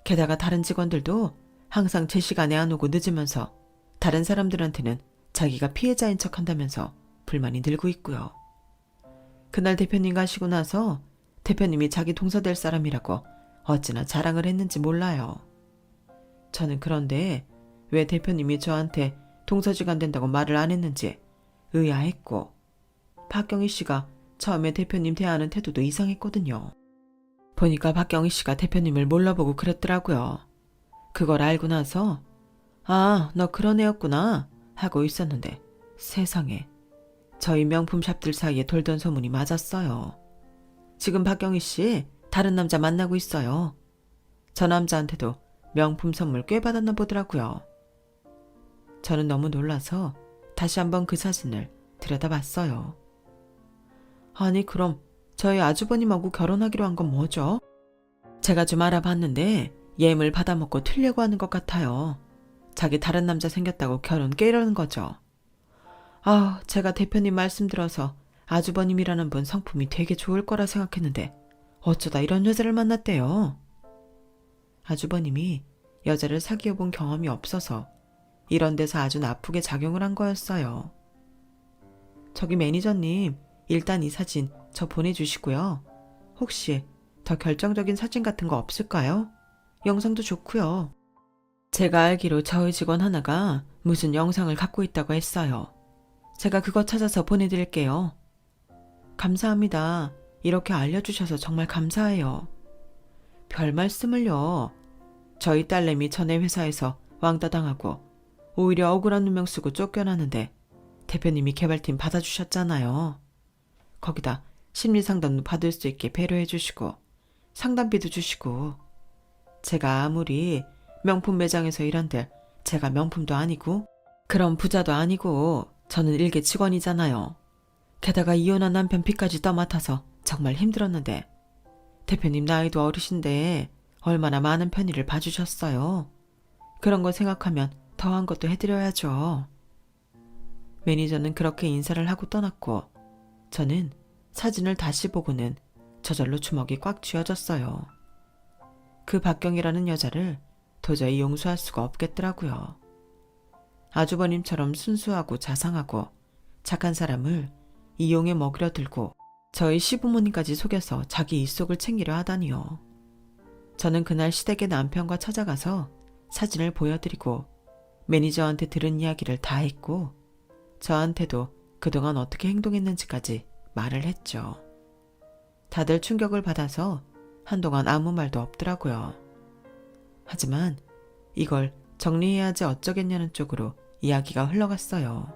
게다가 다른 직원들도 항상 제 시간에 안 오고 늦으면서 다른 사람들한테는 자기가 피해자인 척한다면서 불만이 늘고 있고요. 그날 대표님 가시고 나서 대표님이 자기 동서될 사람이라고 어찌나 자랑을 했는지 몰라요. 저는 그런데 왜 대표님이 저한테 동서지간 된다고 말을 안 했는지 의아했고 박경희 씨가 처음에 대표님 대하는 태도도 이상했거든요. 보니까 박경희 씨가 대표님을 몰라보고 그랬더라고요. 그걸 알고 나서 아, 너 그런 애였구나 하고 있었는데 세상에 저희 명품 샵들 사이에 돌던 소문이 맞았어요. 지금 박경희 씨 다른 남자 만나고 있어요. 저 남자한테도 명품 선물 꽤 받았나 보더라고요. 저는 너무 놀라서 다시 한번 그 사진을 들여다봤어요. 아니 그럼 저희 아주버님하고 결혼하기로 한 건 뭐죠? 제가 좀 알아봤는데 예물 받아먹고 튀려고 하는 것 같아요. 자기 다른 남자 생겼다고 결혼 깨려는 거죠. 아, 제가 대표님 말씀 들어서 아주버님이라는 분 성품이 되게 좋을 거라 생각했는데 어쩌다 이런 여자를 만났대요. 아주버님이 여자를 사귀어 본 경험이 없어서 이런 데서 아주 나쁘게 작용을 한 거였어요. 저기 매니저님, 일단 이 사진 저 보내주시고요. 혹시 더 결정적인 사진 같은 거 없을까요? 영상도 좋고요. 제가 알기로 저희 직원 하나가 무슨 영상을 갖고 있다고 했어요. 제가 그거 찾아서 보내드릴게요. 감사합니다. 이렇게 알려주셔서 정말 감사해요. 별 말씀을요. 저희 딸내미 전에 회사에서 왕따 당하고 오히려 억울한 누명 쓰고 쫓겨나는데 대표님이 개발팀 받아주셨잖아요. 거기다 심리상담도 받을 수 있게 배려해 주시고 상담비도 주시고 제가 아무리 명품 매장에서 일한들 제가 명품도 아니고 그런 부자도 아니고 저는 일개 직원이잖아요. 게다가 이혼한 남편 빚까지 떠맡아서 정말 힘들었는데 대표님 나이도 어리신데 얼마나 많은 편의를 봐주셨어요. 그런 거 생각하면 더한 것도 해드려야죠. 매니저는 그렇게 인사를 하고 떠났고 저는 사진을 다시 보고는 저절로 주먹이 꽉 쥐어졌어요. 그 박경이라는 여자를 도저히 용서할 수가 없겠더라고요. 아주버님처럼 순수하고 자상하고 착한 사람을 이용해 먹으려 들고 저희 시부모님까지 속여서 자기 입속을 챙기려 하다니요. 저는 그날 시댁의 남편과 찾아가서 사진을 보여드리고 매니저한테 들은 이야기를 다 했고 저한테도 그동안 어떻게 행동했는지까지 말을 했죠. 다들 충격을 받아서 한동안 아무 말도 없더라고요. 하지만 이걸 정리해야지 어쩌겠냐는 쪽으로 이야기가 흘러갔어요.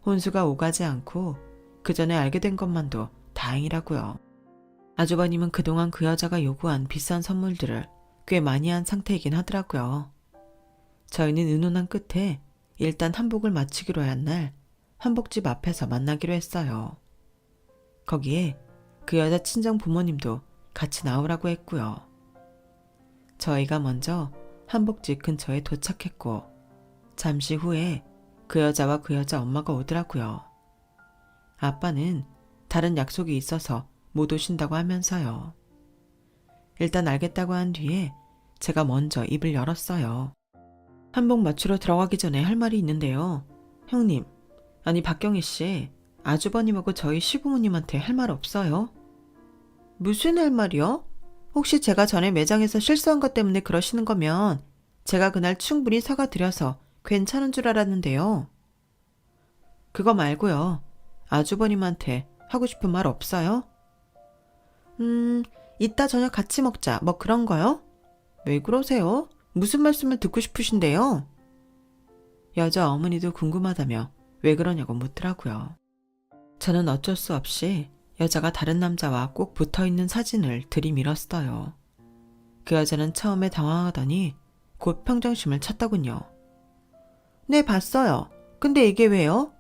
혼수가 오가지 않고 그 전에 알게 된 것만도 다행이라고요. 아주버님은 그동안 그 여자가 요구한 비싼 선물들을 꽤 많이 한 상태이긴 하더라고요. 저희는 의논한 끝에 일단 한복을 맞추기로 한 날 한복집 앞에서 만나기로 했어요. 거기에 그 여자 친정 부모님도 같이 나오라고 했고요. 저희가 먼저 한복집 근처에 도착했고 잠시 후에 그 여자와 그 여자 엄마가 오더라고요. 아빠는 다른 약속이 있어서 못 오신다고 하면서요. 일단 알겠다고 한 뒤에 제가 먼저 입을 열었어요. 한복 맞추러 들어가기 전에 할 말이 있는데요. 형님, 아니 박경희 씨, 아주버님하고 저희 시부모님한테 할 말 없어요? 무슨 할 말이요? 혹시 제가 전에 매장에서 실수한 것 때문에 그러시는 거면 제가 그날 충분히 사과드려서 괜찮은 줄 알았는데요. 그거 말고요. 아주버님한테 하고 싶은 말 없어요? 이따 저녁 같이 먹자. 뭐 그런 거요? 왜 그러세요? 무슨 말씀을 듣고 싶으신데요? 여자 어머니도 궁금하다며 왜 그러냐고 묻더라고요. 저는 어쩔 수 없이 여자가 다른 남자와 꼭 붙어있는 사진을 들이밀었어요. 그 여자는 처음에 당황하더니 곧 평정심을 찾더군요. 네, 봤어요. 근데 이게 왜요?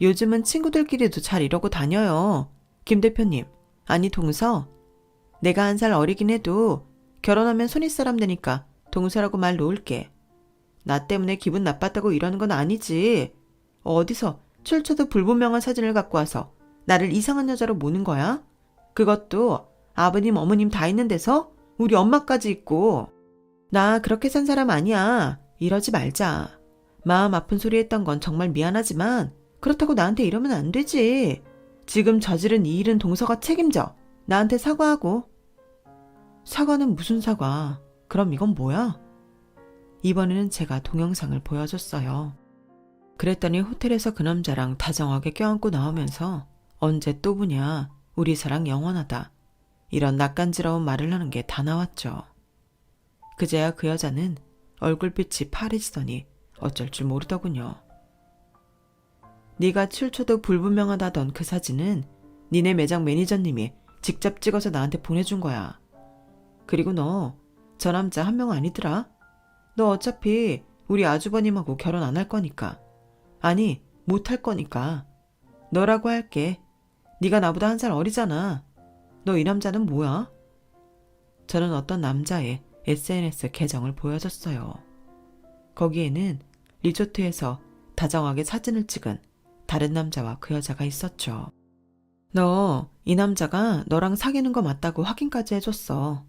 요즘은 친구들끼리도 잘 이러고 다녀요. 김 대표님, 아니 동서. 내가 1살 어리긴 해도 결혼하면 손윗사람 되니까 동서라고 말 놓을게. 나 때문에 기분 나빴다고 이러는 건 아니지. 어디서 출처도 불분명한 사진을 갖고 와서 나를 이상한 여자로 모는 거야? 그것도 아버님 어머님 다 있는 데서 우리 엄마까지 있고. 나 그렇게 산 사람 아니야. 이러지 말자. 마음 아픈 소리 했던 건 정말 미안하지만 그렇다고 나한테 이러면 안 되지. 지금 저지른 이 일은 동서가 책임져. 나한테 사과하고. 사과는 무슨 사과? 그럼 이건 뭐야? 이번에는 제가 동영상을 보여줬어요. 그랬더니 호텔에서 그 남자랑 다정하게 껴안고 나오면서 언제 또 보냐, 우리 사랑 영원하다, 이런 낯간지러운 말을 하는 게 다 나왔죠. 그제야 그 여자는 얼굴빛이 파래지더니 어쩔 줄 모르더군요. 네가 출처도 불분명하다던 그 사진은 니네 매장 매니저님이 직접 찍어서 나한테 보내준 거야. 그리고 너 저 남자 한 명 아니더라? 너 어차피 우리 아주버님하고 결혼 안 할 거니까, 아니 못 할 거니까 너라고 할게. 네가 나보다 1살 어리잖아. 너 이 남자는 뭐야? 저는 어떤 남자의 SNS 계정을 보여줬어요. 거기에는 리조트에서 다정하게 사진을 찍은 다른 남자와 그 여자가 있었죠. 너 이 남자가 너랑 사귀는 거 맞다고 확인까지 해줬어.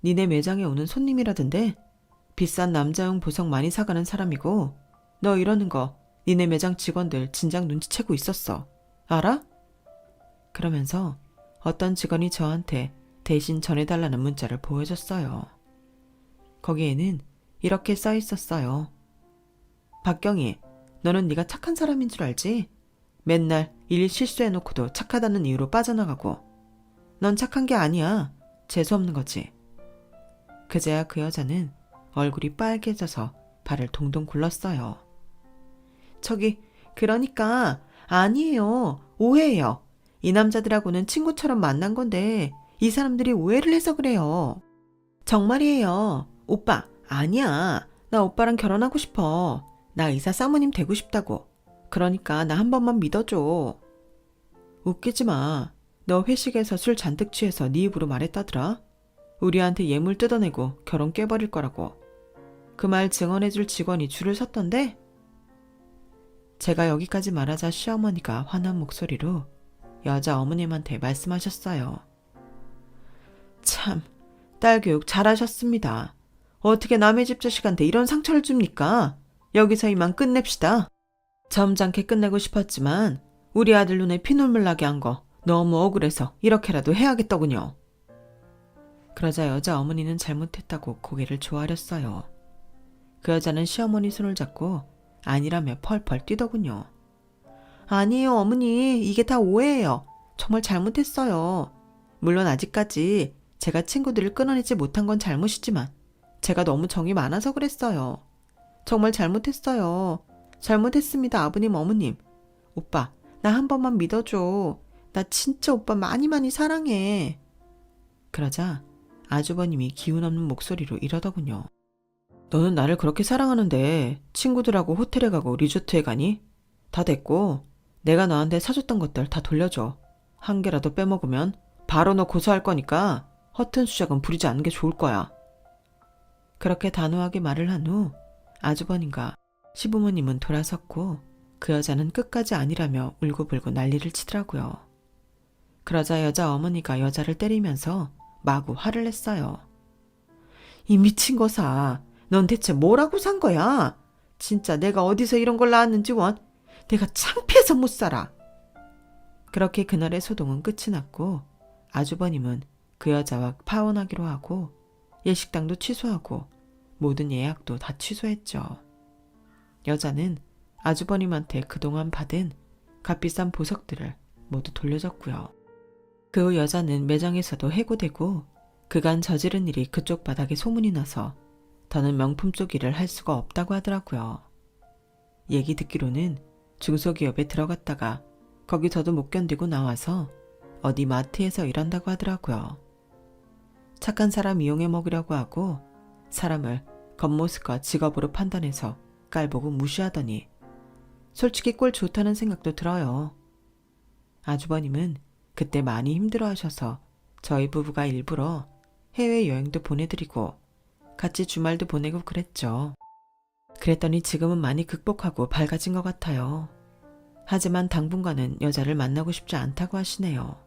니네 매장에 오는 손님이라던데 비싼 남자용 보석 많이 사가는 사람이고 너 이러는 거 니네 매장 직원들 진작 눈치채고 있었어. 알아? 그러면서 어떤 직원이 저한테 대신 전해달라는 문자를 보여줬어요. 거기에는 이렇게 써 있었어요. 박경희, 너는 네가 착한 사람인 줄 알지? 맨날 일 실수해놓고도 착하다는 이유로 빠져나가고. 넌 착한 게 아니야. 재수없는 거지. 그제야 그 여자는 얼굴이 빨개져서 발을 동동 굴렀어요. 저기 그러니까 아니에요. 오해예요. 이 남자들하고는 친구처럼 만난 건데 이 사람들이 오해를 해서 그래요. 정말이에요. 오빠, 아니야. 나 오빠랑 결혼하고 싶어. 나 의사 사모님 되고 싶다고. 그러니까 나 한 번만 믿어줘. 웃기지 마. 너 회식에서 술 잔뜩 취해서 네 입으로 말했다더라. 우리한테 예물 뜯어내고 결혼 깨버릴 거라고. 그 말 증언해줄 직원이 줄을 섰던데? 제가 여기까지 말하자 시어머니가 화난 목소리로 여자 어머님한테 말씀하셨어요. 참, 딸 교육 잘하셨습니다. 어떻게 남의 집 자식한테 이런 상처를 줍니까? 여기서 이만 끝냅시다. 점잖게 끝내고 싶었지만 우리 아들 눈에 피눈물 나게 한 거 너무 억울해서 이렇게라도 해야겠더군요. 그러자 여자 어머니는 잘못했다고 고개를 조아렸어요. 그 여자는 시어머니 손을 잡고 아니라며 펄펄 뛰더군요. 아니에요, 어머니. 이게 다 오해예요. 정말 잘못했어요. 물론 아직까지 제가 친구들을 끊어내지 못한 건 잘못이지만 제가 너무 정이 많아서 그랬어요. 정말 잘못했어요. 잘못했습니다, 아버님, 어머님. 오빠, 나 한 번만 믿어줘. 나 진짜 오빠 많이 많이 사랑해. 그러자 아주버님이 기운 없는 목소리로 이러더군요. 너는 나를 그렇게 사랑하는데 친구들하고 호텔에 가고 리조트에 가니? 다 됐고 내가 너한테 사줬던 것들 다 돌려줘. 한 개라도 빼먹으면 바로 너 고소할 거니까 허튼 수작은 부리지 않는 게 좋을 거야. 그렇게 단호하게 말을 한 후 아주버님과 시부모님은 돌아섰고 그 여자는 끝까지 아니라며 울고불고 난리를 치더라고요. 그러자 여자 어머니가 여자를 때리면서 마구 화를 냈어요. 이 미친 거사, 넌 대체 뭐라고 산 거야? 진짜 내가 어디서 이런 걸 낳았는지 원, 내가 창피해서 못 살아. 그렇게 그날의 소동은 끝이 났고 아주버님은 그 여자와 파혼하기로 하고 예식당도 취소하고 모든 예약도 다 취소했죠. 여자는 아주버님한테 그동안 받은 값비싼 보석들을 모두 돌려줬고요. 그 후 여자는 매장에서도 해고되고 그간 저지른 일이 그쪽 바닥에 소문이 나서 더는 명품 쪽 일을 할 수가 없다고 하더라고요. 얘기 듣기로는 중소기업에 들어갔다가 거기서도 못 견디고 나와서 어디 마트에서 일한다고 하더라고요. 착한 사람 이용해 먹으려고 하고 사람을 겉모습과 직업으로 판단해서 깔보고 무시하더니 솔직히 꼴 좋다는 생각도 들어요. 아주버님은 그때 많이 힘들어하셔서 저희 부부가 일부러 해외여행도 보내드리고 같이 주말도 보내고 그랬죠. 그랬더니 지금은 많이 극복하고 밝아진 것 같아요. 하지만 당분간은 여자를 만나고 싶지 않다고 하시네요.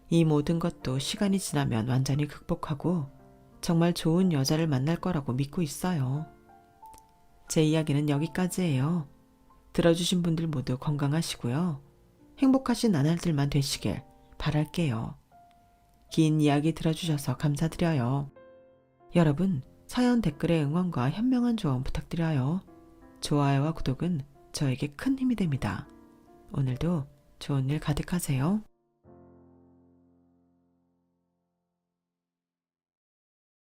이 모든 것도 시간이 지나면 완전히 극복하고 정말 좋은 여자를 만날 거라고 믿고 있어요. 제 이야기는 여기까지예요. 들어주신 분들 모두 건강하시고요. 행복하신 나날들만 되시길 바랄게요. 긴 이야기 들어주셔서 감사드려요. 여러분, 사연 댓글에 응원과 현명한 조언 부탁드려요. 좋아요와 구독은 저에게 큰 힘이 됩니다. 오늘도 좋은 일 가득하세요.